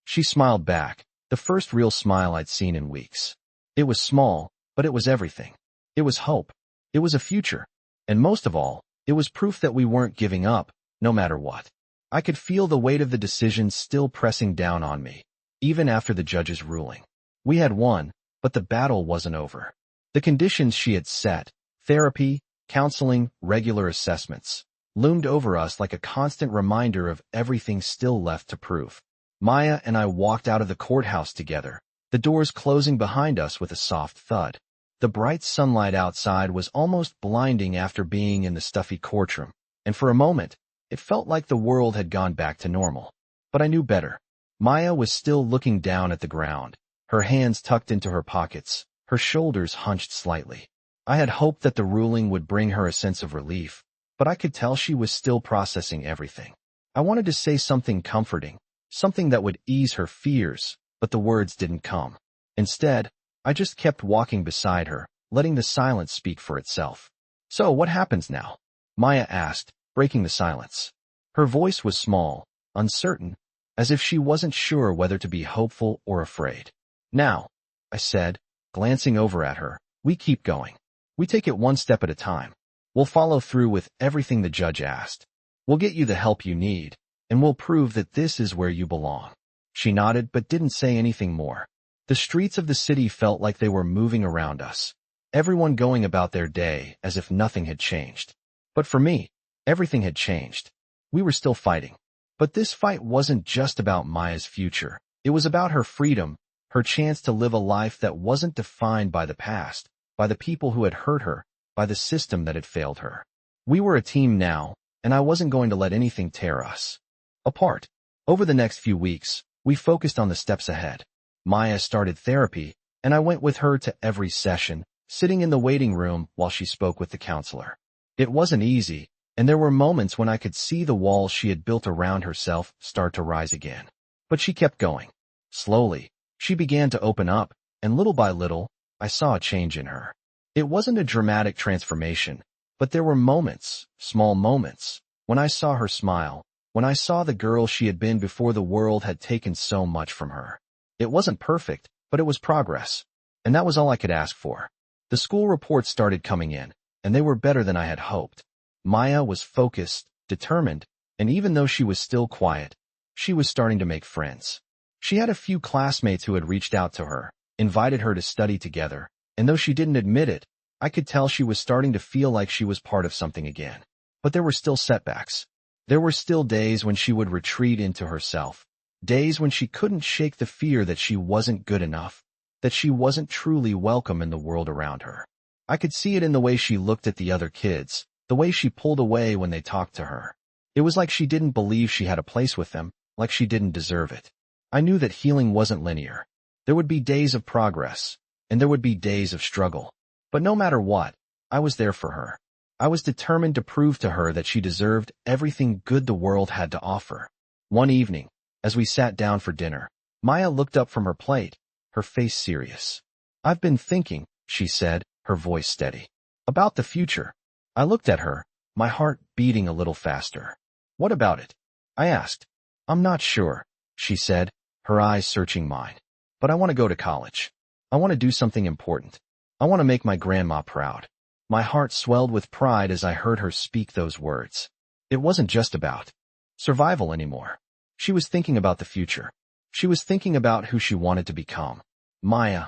She smiled back, the first real smile I'd seen in weeks. It was small, but it was everything. It was hope. It was a future. And most of all, it was proof that we weren't giving up, no matter what. I could feel the weight of the decision still pressing down on me, even after the judge's ruling. We had won, but the battle wasn't over. The conditions she had set, therapy, counseling, regular assessments, loomed over us like a constant reminder of everything still left to prove. Maya and I walked out of the courthouse together, the doors closing behind us with a soft thud. The bright sunlight outside was almost blinding after being in the stuffy courtroom, and for a moment, it felt like the world had gone back to normal. But I knew better. Maya was still looking down at the ground, her hands tucked into her pockets, her shoulders hunched slightly. I had hoped that the ruling would bring her a sense of relief, but I could tell she was still processing everything. I wanted to say something comforting, something that would ease her fears, but the words didn't come. Instead, I just kept walking beside her, letting the silence speak for itself. "So what happens now?" Maya asked, breaking the silence. Her voice was small, uncertain, as if she wasn't sure whether to be hopeful or afraid. "Now," I said, glancing over at her, "we keep going. We take it one step at a time. We'll follow through with everything the judge asked. We'll get you the help you need, and we'll prove that this is where you belong." She nodded but didn't say anything more. The streets of the city felt like they were moving around us, everyone going about their day as if nothing had changed. But for me, everything had changed. We were still fighting. But this fight wasn't just about Maya's future. It was about her freedom, her chance to live a life that wasn't defined by the past, by the people who had hurt her, by the system that had failed her. We were a team now, and I wasn't going to let anything tear us apart. Over the next few weeks, we focused on the steps ahead. Maya started therapy, and I went with her to every session, sitting in the waiting room while she spoke with the counselor. It wasn't easy, and there were moments when I could see the walls she had built around herself start to rise again. But she kept going. Slowly, she began to open up, and little by little, I saw a change in her. It wasn't a dramatic transformation, but there were moments, small moments, when I saw her smile, when I saw the girl she had been before the world had taken so much from her. It wasn't perfect, but it was progress. And that was all I could ask for. The school reports started coming in, and they were better than I had hoped. Maya was focused, determined, and even though she was still quiet, she was starting to make friends. She had a few classmates who had reached out to her, invited her to study together, and though she didn't admit it, I could tell she was starting to feel like she was part of something again. But there were still setbacks. There were still days when she would retreat into herself. Days when she couldn't shake the fear that she wasn't good enough, that she wasn't truly welcome in the world around her. I could see it in the way she looked at the other kids, the way she pulled away when they talked to her. It was like she didn't believe she had a place with them, like she didn't deserve it. I knew that healing wasn't linear. There would be days of progress, and there would be days of struggle. But no matter what, I was there for her. I was determined to prove to her that she deserved everything good the world had to offer. One evening, as we sat down for dinner, Maya looked up from her plate, her face serious. "I've been thinking," she said, her voice steady, "about the future." I looked at her, my heart beating a little faster. "What about it?" I asked. "I'm not sure," she said, her eyes searching mine. "But I want to go to college. I want to do something important. I want to make my grandma proud." My heart swelled with pride as I heard her speak those words. It wasn't just about survival anymore. She was thinking about the future. She was thinking about who she wanted to become. "Maya,"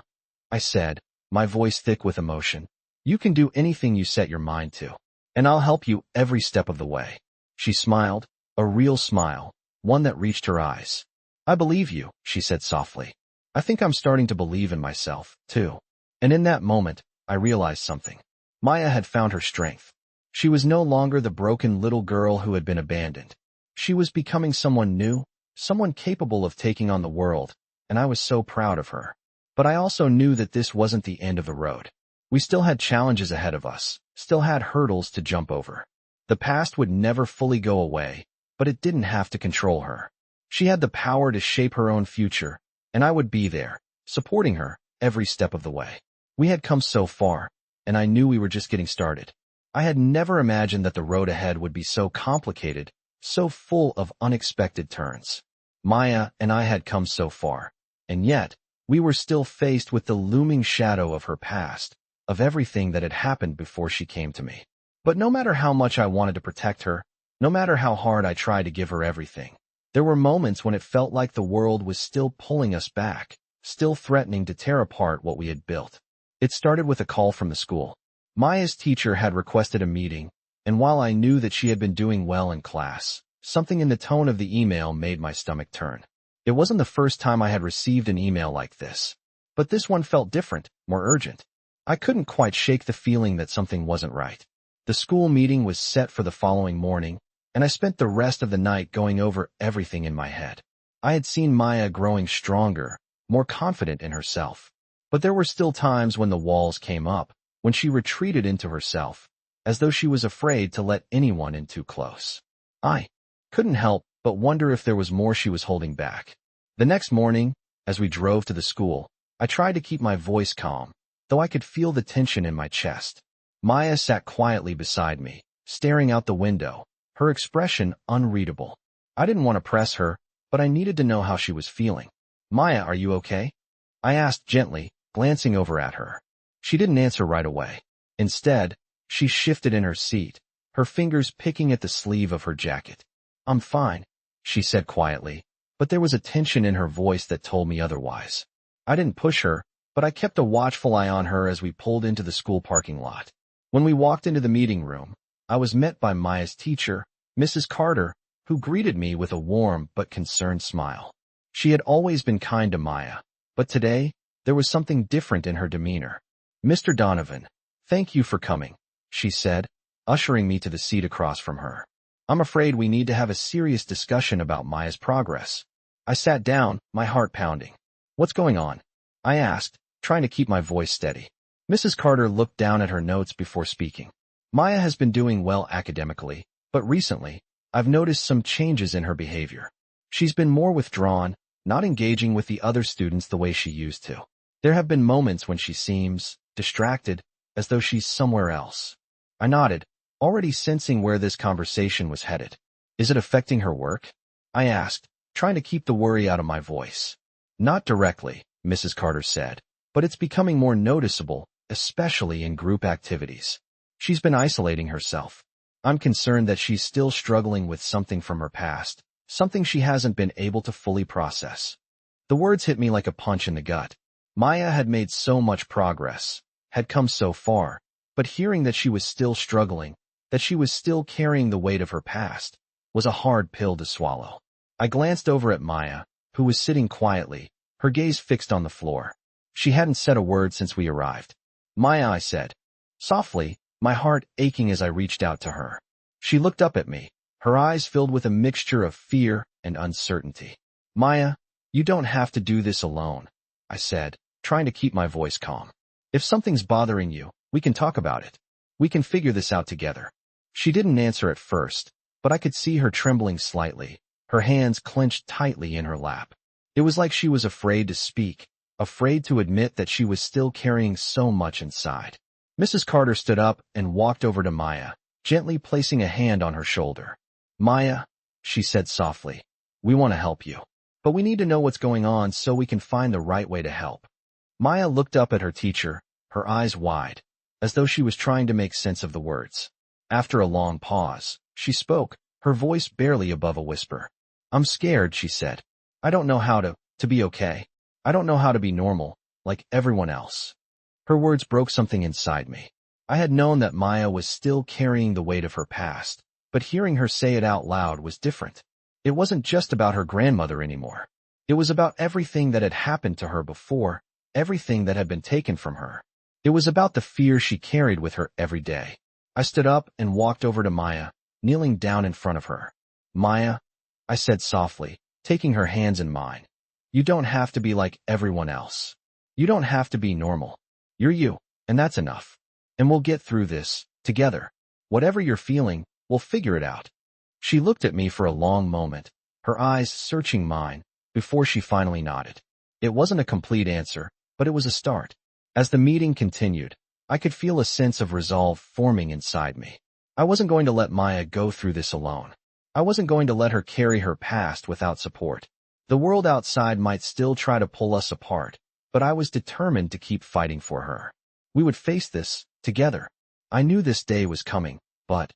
I said, my voice thick with emotion, "you can do anything you set your mind to, and I'll help you every step of the way." She smiled, a real smile, one that reached her eyes. "I believe you," she said softly. "I think I'm starting to believe in myself, too." And in that moment, I realized something. Maya had found her strength. She was no longer the broken little girl who had been abandoned. She was becoming someone new, someone capable of taking on the world, and I was so proud of her. But I also knew that this wasn't the end of the road. We still had challenges ahead of us, still had hurdles to jump over. The past would never fully go away, but it didn't have to control her. She had the power to shape her own future, and I would be there, supporting her every step of the way. We had come so far, and I knew we were just getting started. I had never imagined that the road ahead would be so complicated, so full of unexpected turns. Maya and I had come so far, and yet, we were still faced with the looming shadow of her past, of everything that had happened before she came to me. But no matter how much I wanted to protect her, no matter how hard I tried to give her everything, there were moments when it felt like the world was still pulling us back, still threatening to tear apart what we had built. It started with a call from the school. Maya's teacher had requested a meeting, and while I knew that she had been doing well in class, something in the tone of the email made my stomach turn. It wasn't the first time I had received an email like this, but this one felt different, more urgent. I couldn't quite shake the feeling that something wasn't right. The school meeting was set for the following morning, and I spent the rest of the night going over everything in my head. I had seen Maya growing stronger, more confident in herself. But there were still times when the walls came up, when she retreated into herself, as though she was afraid to let anyone in too close. I couldn't help but wonder if there was more she was holding back. The next morning, as we drove to the school, I tried to keep my voice calm, though I could feel the tension in my chest. Maya sat quietly beside me, staring out the window, her expression unreadable. I didn't want to press her, but I needed to know how she was feeling. "Maya, are you okay?" I asked gently, glancing over at her. She didn't answer right away. Instead, she shifted in her seat, her fingers picking at the sleeve of her jacket. "I'm fine," she said quietly, but there was a tension in her voice that told me otherwise. I didn't push her, but I kept a watchful eye on her as we pulled into the school parking lot. When we walked into the meeting room, I was met by Maya's teacher, Mrs. Carter, who greeted me with a warm but concerned smile. She had always been kind to Maya, but today, there was something different in her demeanor. "Mr. Donovan, thank you for coming," she said, ushering me to the seat across from her. "I'm afraid we need to have a serious discussion about Maya's progress." I sat down, my heart pounding. "What's going on?" I asked, trying to keep my voice steady. Mrs. Carter looked down at her notes before speaking. "Maya has been doing well academically, but recently, I've noticed some changes in her behavior. She's been more withdrawn, not engaging with the other students the way she used to. There have been moments when she seems distracted, as though she's somewhere else." I nodded, already sensing where this conversation was headed. "Is it affecting her work?" I asked, trying to keep the worry out of my voice. "Not directly," Mrs. Carter said, "but it's becoming more noticeable, especially in group activities. She's been isolating herself. I'm concerned that she's still struggling with something from her past, something she hasn't been able to fully process." The words hit me like a punch in the gut. Maya had made so much progress, had come so far, but hearing that she was still struggling, that she was still carrying the weight of her past, was a hard pill to swallow. I glanced over at Maya, who was sitting quietly, her gaze fixed on the floor. She hadn't said a word since we arrived. "Maya," I said, softly, my heart aching as I reached out to her. She looked up at me, her eyes filled with a mixture of fear and uncertainty. "Maya, you don't have to do this alone," I said, trying to keep my voice calm. "If something's bothering you, we can talk about it. We can figure this out together." She didn't answer at first, but I could see her trembling slightly, her hands clenched tightly in her lap. It was like she was afraid to speak, afraid to admit that she was still carrying so much inside. Mrs. Carter stood up and walked over to Maya, gently placing a hand on her shoulder. "Maya," she said softly, "we want to help you. But we need to know what's going on so we can find the right way to help." Maya looked up at her teacher, her eyes wide, as though she was trying to make sense of the words. After a long pause, she spoke, her voice barely above a whisper. "I'm scared," she said. "I don't know how to be okay. I don't know how to be normal, like everyone else." Her words broke something inside me. I had known that Maya was still carrying the weight of her past, but hearing her say it out loud was different. It wasn't just about her grandmother anymore. It was about everything that had happened to her before, everything that had been taken from her. It was about the fear she carried with her every day. I stood up and walked over to Maya, kneeling down in front of her. "Maya," I said softly, taking her hands in mine. "You don't have to be like everyone else. You don't have to be normal. You're you. And that's enough. And we'll get through this, together. Whatever you're feeling, we'll figure it out. She looked at me for a long moment, her eyes searching mine, before she finally nodded. It wasn't a complete answer, but it was a start. As the meeting continued, I could feel a sense of resolve forming inside me. I wasn't going to let Maya go through this alone. I wasn't going to let her carry her past without support. The world outside might still try to pull us apart, but I was determined to keep fighting for her. We would face this, together. I knew this day was coming, but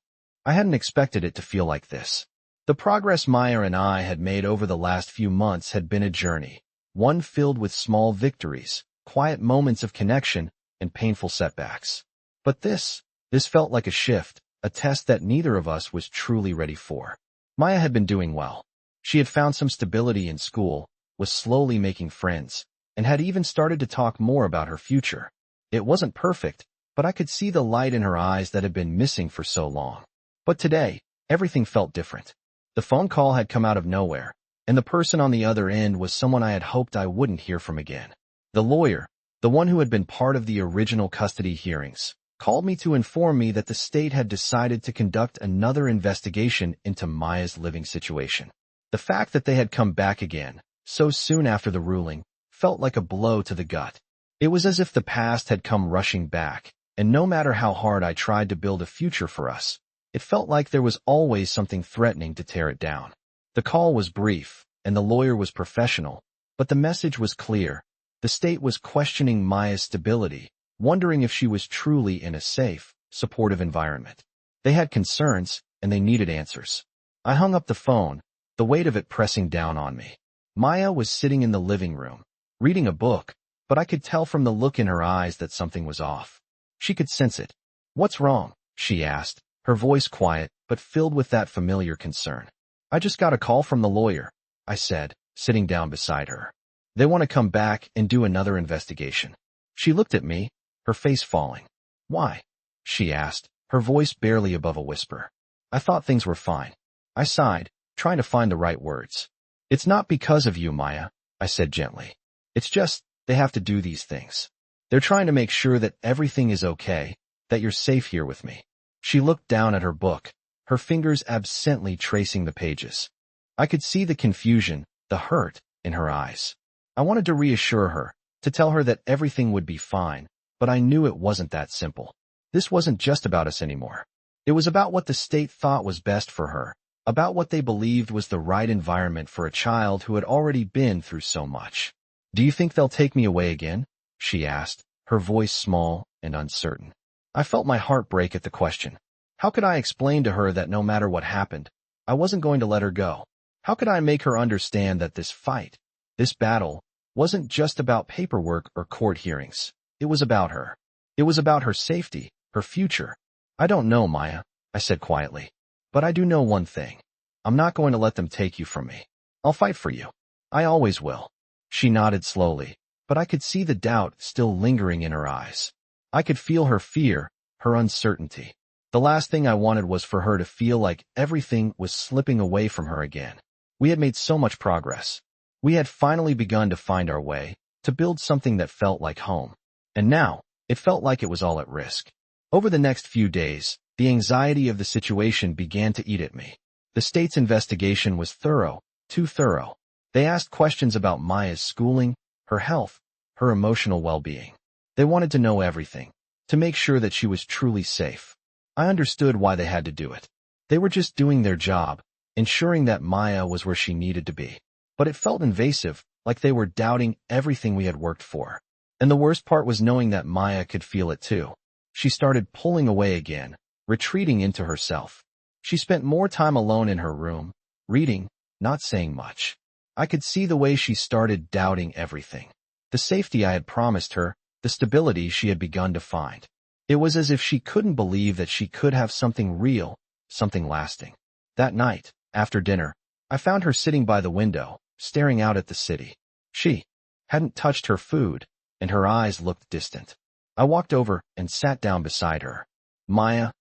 I hadn't expected it to feel like this. The progress Maya and I had made over the last few months had been a journey, one filled with small victories, quiet moments of connection, and painful setbacks. But this felt like a shift, a test that neither of us was truly ready for. Maya had been doing well. She had found some stability in school, was slowly making friends, and had even started to talk more about her future. It wasn't perfect, but I could see the light in her eyes that had been missing for so long. But today, everything felt different. The phone call had come out of nowhere, and the person on the other end was someone I had hoped I wouldn't hear from again. The lawyer, the one who had been part of the original custody hearings, called me to inform me that the state had decided to conduct another investigation into Maya's living situation. The fact that they had come back again, so soon after the ruling, felt like a blow to the gut. It was as if the past had come rushing back, and no matter how hard I tried to build a future for us, it felt like there was always something threatening to tear it down. The call was brief, and the lawyer was professional, but the message was clear. The state was questioning Maya's stability, wondering if she was truly in a safe, supportive environment. They had concerns, and they needed answers. I hung up the phone, the weight of it pressing down on me. Maya was sitting in the living room, reading a book, but I could tell from the look in her eyes that something was off. She could sense it. "What's wrong?" she asked, her voice quiet but filled with that familiar concern. "I just got a call from the lawyer," I said, sitting down beside her. "They want to come back and do another investigation." She looked at me, her face falling. "Why?" she asked, her voice barely above a whisper. I thought things were fine. I sighed, trying to find the right words. "It's not because of you, Maya," I said gently. "It's just, they have to do these things. They're trying to make sure that everything is okay, that you're safe here with me." She looked down at her book, her fingers absently tracing the pages. I could see the confusion, the hurt, in her eyes. I wanted to reassure her, to tell her that everything would be fine, but I knew it wasn't that simple. This wasn't just about us anymore. It was about what the state thought was best for her, about what they believed was the right environment for a child who had already been through so much. "Do you think they'll take me away again?" she asked, her voice small and uncertain. I felt my heart break at the question. How could I explain to her that no matter what happened, I wasn't going to let her go? How could I make her understand that this fight, this battle, wasn't just about paperwork or court hearings? It was about her. It was about her safety, her future. "I don't know, Maya," I said quietly. "But I do know one thing. I'm not going to let them take you from me. I'll fight for you. I always will." She nodded slowly, but I could see the doubt still lingering in her eyes. I could feel her fear, her uncertainty. The last thing I wanted was for her to feel like everything was slipping away from her again. We had made so much progress. We had finally begun to find our way, to build something that felt like home. And now, it felt like it was all at risk. Over the next few days, the anxiety of the situation began to eat at me. The state's investigation was thorough, too thorough. They asked questions about Maya's schooling, her health, her emotional well-being. They wanted to know everything, to make sure that she was truly safe. I understood why they had to do it. They were just doing their job, ensuring that Maya was where she needed to be. But it felt invasive, like they were doubting everything we had worked for. And the worst part was knowing that Maya could feel it too. She started pulling away again, retreating into herself. She spent more time alone in her room, reading, not saying much. I could see the way she started doubting everything. The safety I had promised her, the stability she had begun to find. It was as if she couldn't believe that she could have something real, something lasting. That night, after dinner, I found her sitting by the window, staring out at the city. She hadn't touched her food, and her eyes looked distant. I walked over and sat down beside her. "Maya,"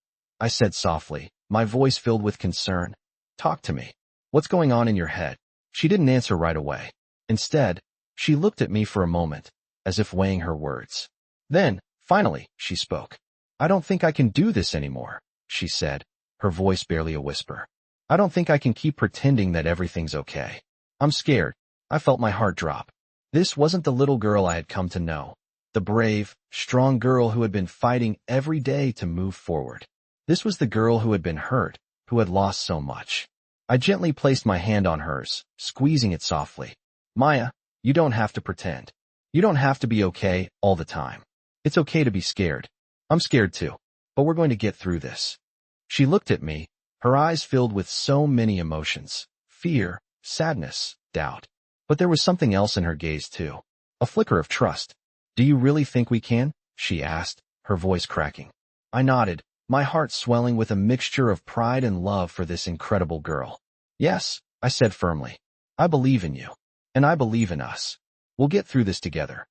I said softly, my voice filled with concern. "Talk to me. What's going on in your head?" She didn't answer right away. Instead, she looked at me for a moment, as if weighing her words. Then, Finally, she spoke. I don't think I can do this anymore, she said, her voice barely a whisper. I don't think I can keep pretending that everything's okay. I'm scared. I felt my heart drop. This wasn't the little girl I had come to know. The brave, strong girl who had been fighting every day to move forward. This was the girl who had been hurt, who had lost so much. I gently placed my hand on hers, squeezing it softly. Maya, you don't have to pretend. You don't have to be okay all the time. It's okay to be scared. I'm scared too, but we're going to get through this. She looked at me, her eyes filled with so many emotions, fear, sadness, doubt. But there was something else in her gaze too, a flicker of trust. Do you really think we can? She asked, her voice cracking. I nodded, my heart swelling with a mixture of pride and love for this incredible girl. Yes, I said firmly. I believe in you. And I believe in us. We'll get through this together.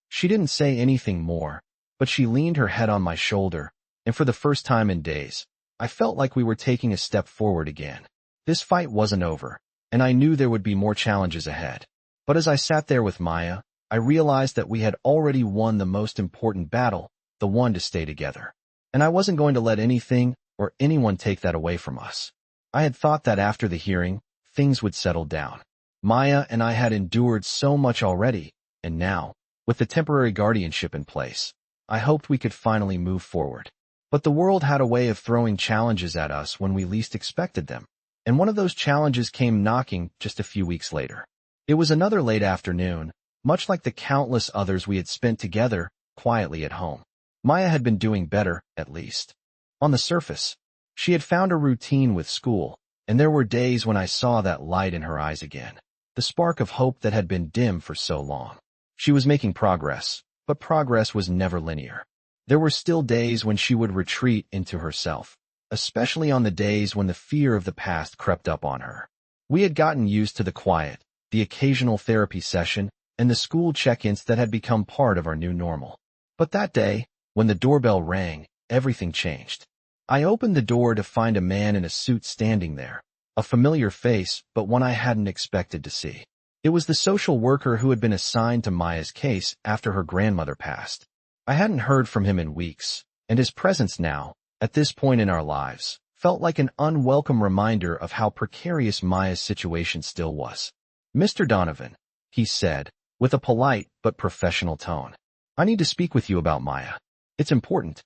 She didn't say anything more, but she leaned her head on my shoulder, and for the first time in days, I felt like we were taking a step forward again. This fight wasn't over, and I knew there would be more challenges ahead. But as I sat there with Maya, I realized that we had already won the most important battle, the one to stay together. And I wasn't going to let anything or anyone take that away from us. I had thought that after the hearing, things would settle down. Maya and I had endured so much already, and now, with the temporary guardianship in place, I hoped we could finally move forward. But the world had a way of throwing challenges at us when we least expected them, and one of those challenges came knocking just a few weeks later. It was another late afternoon, much like the countless others we had spent together, quietly at home. Maya had been doing better, at least. On the surface, she had found a routine with school, and there were days when I saw that light in her eyes again, the spark of hope that had been dim for so long. She was making progress, but progress was never linear. There were still days when she would retreat into herself, especially on the days when the fear of the past crept up on her. We had gotten used to the quiet, the occasional therapy session, and the school check-ins that had become part of our new normal. But that day, when the doorbell rang, everything changed. I opened the door to find a man in a suit standing there, a familiar face, but one I hadn't expected to see. It was the social worker who had been assigned to Maya's case after her grandmother passed. I hadn't heard from him in weeks, and his presence now, at this point in our lives, felt like an unwelcome reminder of how precarious Maya's situation still was. Mr. Donovan, he said, with a polite but professional tone. I need to speak with you about Maya. It's important.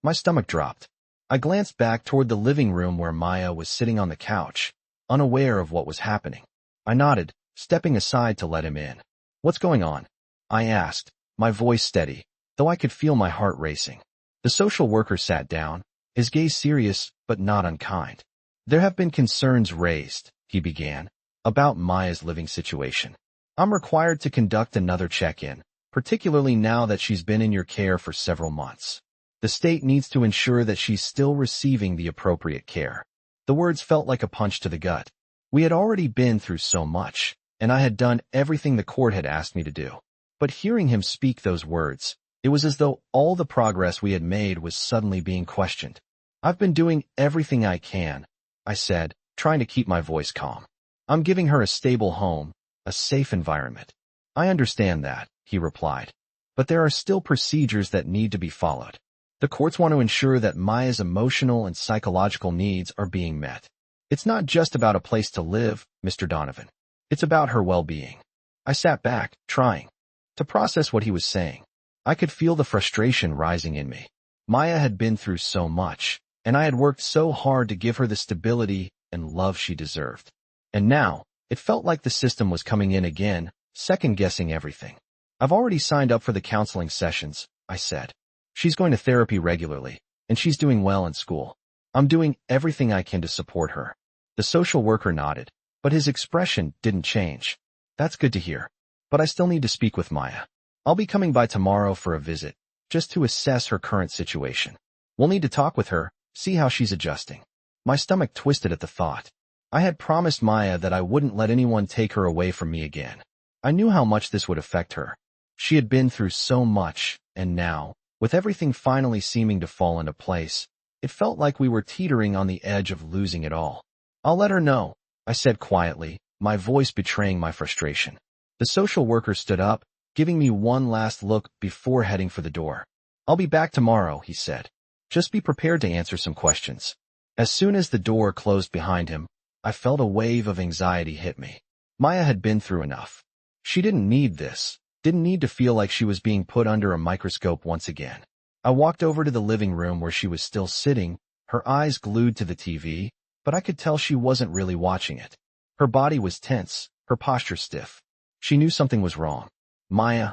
My stomach dropped. I glanced back toward the living room where Maya was sitting on the couch, unaware of what was happening. I nodded, stepping aside to let him in. What's going on? I asked, my voice steady, though I could feel my heart racing. The social worker sat down, his gaze serious but not unkind. There have been concerns raised, he began, about Maya's living situation. I'm required to conduct another check-in, particularly now that she's been in your care for several months. The state needs to ensure that she's still receiving the appropriate care. The words felt like a punch to the gut. We had already been through so much, and I had done everything the court had asked me to do. But hearing him speak those words, it was as though all the progress we had made was suddenly being questioned. I've been doing everything I can, I said, trying to keep my voice calm. I'm giving her a stable home, a safe environment. I understand that, he replied. But there are still procedures that need to be followed. The courts want to ensure that Maya's emotional and psychological needs are being met. It's not just about a place to live, Mr. Donovan. It's about her well-being. I sat back, trying to process what he was saying. I could feel the frustration rising in me. Maya had been through so much, and I had worked so hard to give her the stability and love she deserved. And now, it felt like the system was coming in again, second-guessing everything. I've already signed up for the counseling sessions, I said. She's going to therapy regularly, and she's doing well in school. I'm doing everything I can to support her. The social worker nodded, but his expression didn't change. That's good to hear. But I still need to speak with Maya. I'll be coming by tomorrow for a visit, just to assess her current situation. We'll need to talk with her, see how she's adjusting. My stomach twisted at the thought. I had promised Maya that I wouldn't let anyone take her away from me again. I knew how much this would affect her. She had been through so much, and now, with everything finally seeming to fall into place, it felt like we were teetering on the edge of losing it all. I'll let her know, I said quietly, my voice betraying my frustration. The social worker stood up, giving me one last look before heading for the door. I'll be back tomorrow, he said. Just be prepared to answer some questions. As soon as the door closed behind him, I felt a wave of anxiety hit me. Maya had been through enough. She didn't need this, didn't need to feel like she was being put under a microscope once again. I walked over to the living room where she was still sitting, her eyes glued to the TV, but I could tell she wasn't really watching it. Her body was tense, her posture stiff. She knew something was wrong. Maya,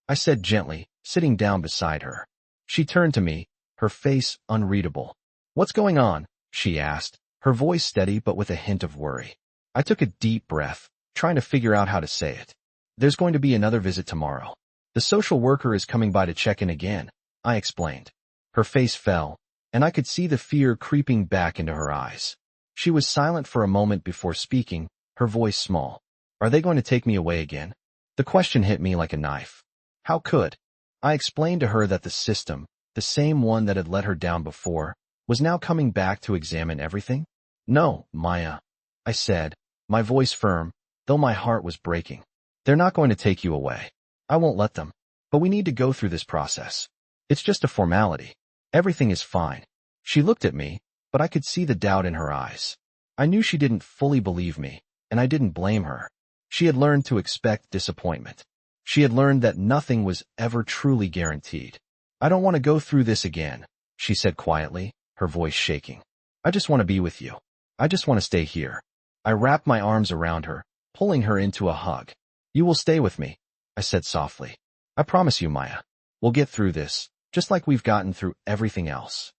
I said gently, sitting down beside her. She turned to me, her face unreadable. What's going on? She asked, her voice steady but with a hint of worry. I took a deep breath, trying to figure out how to say it. There's going to be another visit tomorrow. The social worker is coming by to check in again, I explained. Her face fell, and I could see the fear creeping back into her eyes. She was silent for a moment before speaking, her voice small. Are they going to take me away again? The question hit me like a knife. How could? I explained to her that the system, the same one that had let her down before, was now coming back to examine everything. No, Maya, I said, my voice firm, though my heart was breaking. They're not going to take you away. I won't let them. But we need to go through this process. It's just a formality. Everything is fine. She looked at me, but I could see the doubt in her eyes. I knew she didn't fully believe me, and I didn't blame her. She had learned to expect disappointment. She had learned that nothing was ever truly guaranteed. I don't want to go through this again, she said quietly, her voice shaking. I just want to be with you. I just want to stay here. I wrapped my arms around her, pulling her into a hug. You will stay with me, I said softly. I promise you, Maya. We'll get through this, just like we've gotten through everything else.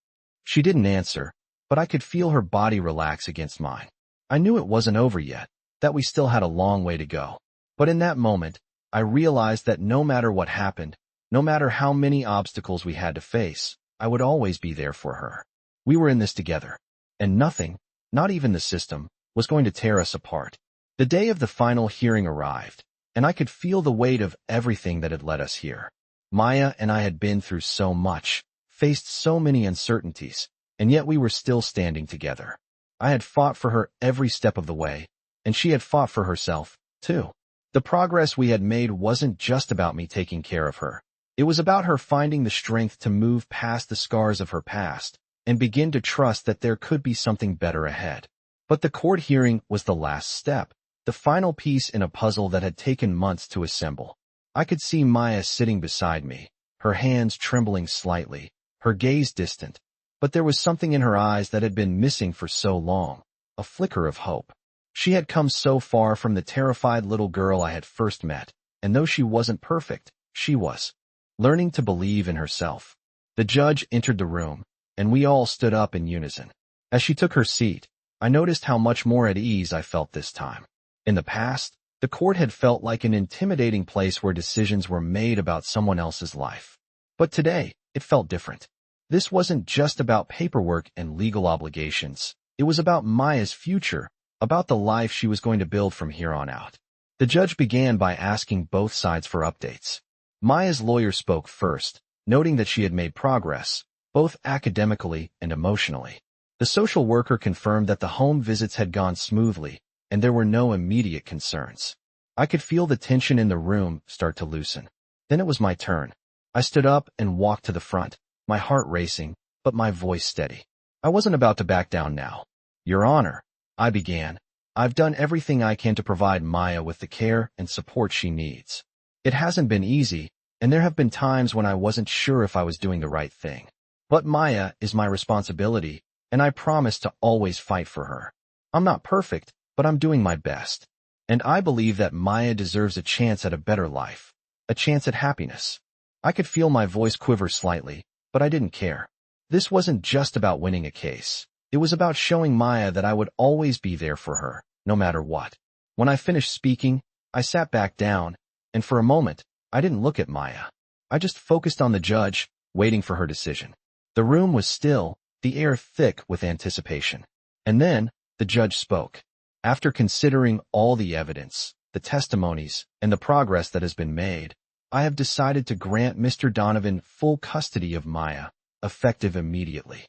She didn't answer, but I could feel her body relax against mine. I knew it wasn't over yet, that we still had a long way to go. But in that moment, I realized that no matter what happened, no matter how many obstacles we had to face, I would always be there for her. We were in this together, and nothing, not even the system, was going to tear us apart. The day of the final hearing arrived, and I could feel the weight of everything that had led us here. Maya and I had been through so much, faced so many uncertainties, and yet we were still standing together. I had fought for her every step of the way, and she had fought for herself, too. The progress we had made wasn't just about me taking care of her. It was about her finding the strength to move past the scars of her past and begin to trust that there could be something better ahead. But the court hearing was the last step, the final piece in a puzzle that had taken months to assemble. I could see Maya sitting beside me, her hands trembling slightly, her gaze distant, but there was something in her eyes that had been missing for so long, a flicker of hope. She had come so far from the terrified little girl I had first met, and though she wasn't perfect, she was learning to believe in herself. The judge entered the room, and we all stood up in unison. As she took her seat, I noticed how much more at ease I felt this time. In the past, the court had felt like an intimidating place where decisions were made about someone else's life. But today, it felt different. This wasn't just about paperwork and legal obligations. It was about Maya's future, about the life she was going to build from here on out. The judge began by asking both sides for updates. Maya's lawyer spoke first, noting that she had made progress, both academically and emotionally. The social worker confirmed that the home visits had gone smoothly, and there were no immediate concerns. I could feel the tension in the room start to loosen. Then it was my turn. I stood up and walked to the front, my heart racing, but my voice steady. I wasn't about to back down now. Your Honor, I began, I've done everything I can to provide Maya with the care and support she needs. It hasn't been easy, and there have been times when I wasn't sure if I was doing the right thing. But Maya is my responsibility, and I promise to always fight for her. I'm not perfect, but I'm doing my best. And I believe that Maya deserves a chance at a better life, a chance at happiness. I could feel my voice quiver slightly, but I didn't care. This wasn't just about winning a case. It was about showing Maya that I would always be there for her, no matter what. When I finished speaking, I sat back down, and for a moment, I didn't look at Maya. I just focused on the judge, waiting for her decision. The room was still, the air thick with anticipation. And then, the judge spoke. After considering all the evidence, the testimonies, and the progress that has been made, I have decided to grant Mr. Donovan full custody of Maya, effective immediately.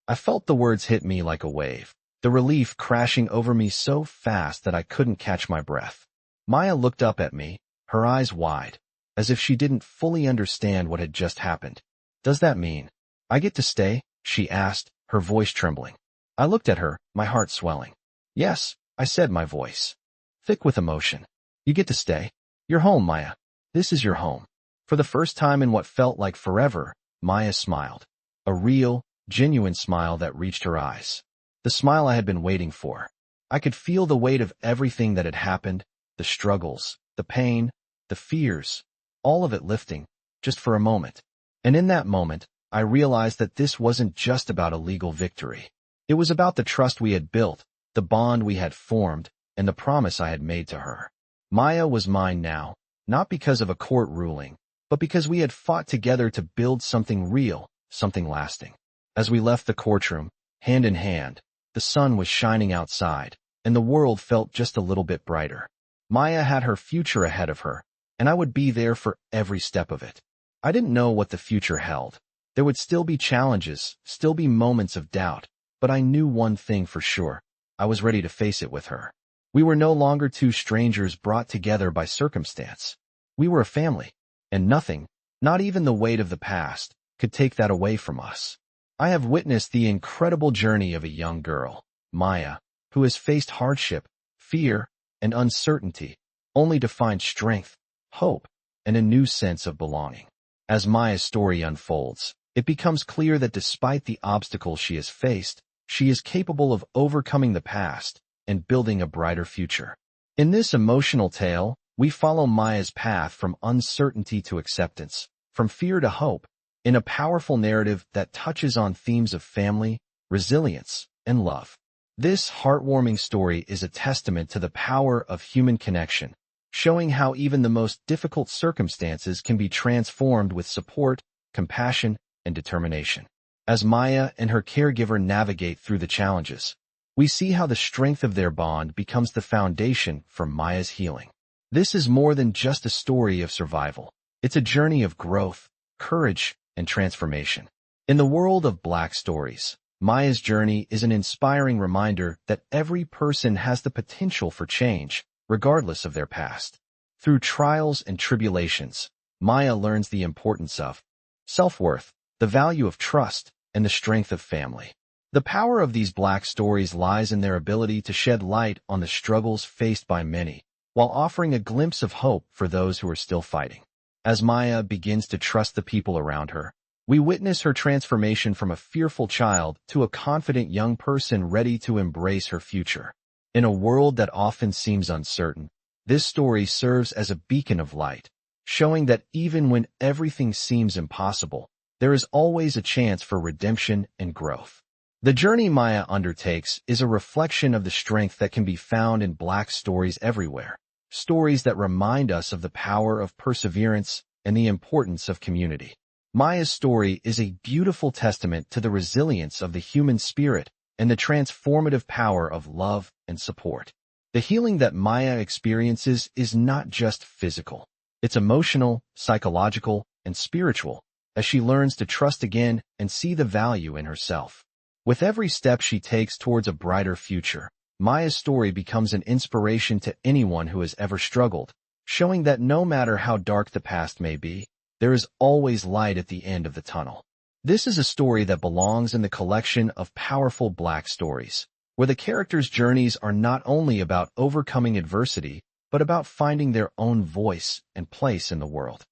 I felt the words hit me like a wave, the relief crashing over me so fast that I couldn't catch my breath. Maya looked up at me, her eyes wide, as if she didn't fully understand what had just happened. Does that mean I get to stay? She asked, her voice trembling. I looked at her, my heart swelling. Yes, I said, my voice thick with emotion. You get to stay. You're home, Maya. This is your home. For the first time in what felt like forever, Maya smiled. A real, genuine smile that reached her eyes. The smile I had been waiting for. I could feel the weight of everything that had happened, the struggles, the pain, the fears, all of it lifting, just for a moment. And in that moment, I realized that this wasn't just about a legal victory. It was about the trust we had built, the bond we had formed, and the promise I had made to her. Maya was mine now, not because of a court ruling, but because we had fought together to build something real, something lasting. As we left the courtroom, hand in hand, the sun was shining outside, and the world felt just a little bit brighter. Maya had her future ahead of her, and I would be there for every step of it. I didn't know what the future held. There would still be challenges, still be moments of doubt, but I knew one thing for sure. I was ready to face it with her. We were no longer two strangers brought together by circumstance. We were a family, and nothing, not even the weight of the past, could take that away from us. I have witnessed the incredible journey of a young girl, Maya, who has faced hardship, fear, and uncertainty, only to find strength, hope, and a new sense of belonging. As Maya's story unfolds, it becomes clear that despite the obstacles she has faced, she is capable of overcoming the past and building a brighter future. In this emotional tale, we follow Maya's path from uncertainty to acceptance, from fear to hope, in a powerful narrative that touches on themes of family, resilience, and love. This heartwarming story is a testament to the power of human connection, showing how even the most difficult circumstances can be transformed with support, compassion, and determination. As Maya and her caregiver navigate through the challenges, we see how the strength of their bond becomes the foundation for Maya's healing. This is more than just a story of survival. It's a journey of growth, courage, and transformation. In the world of Black stories, Maya's journey is an inspiring reminder that every person has the potential for change, regardless of their past. Through trials and tribulations, Maya learns the importance of self-worth, the value of trust, and the strength of family. The power of these Black stories lies in their ability to shed light on the struggles faced by many, while offering a glimpse of hope for those who are still fighting. As Maya begins to trust the people around her, we witness her transformation from a fearful child to a confident young person ready to embrace her future. In a world that often seems uncertain, this story serves as a beacon of light, showing that even when everything seems impossible, there is always a chance for redemption and growth. The journey Maya undertakes is a reflection of the strength that can be found in Black stories everywhere, stories that remind us of the power of perseverance and the importance of community. Maya's story is a beautiful testament to the resilience of the human spirit and the transformative power of love and support. The healing that Maya experiences is not just physical. It's emotional, psychological, and spiritual, as she learns to trust again and see the value in herself. With every step she takes towards a brighter future, Maya's story becomes an inspiration to anyone who has ever struggled, showing that no matter how dark the past may be, there is always light at the end of the tunnel. This is a story that belongs in the collection of powerful Black stories, where the characters' journeys are not only about overcoming adversity, but about finding their own voice and place in the world.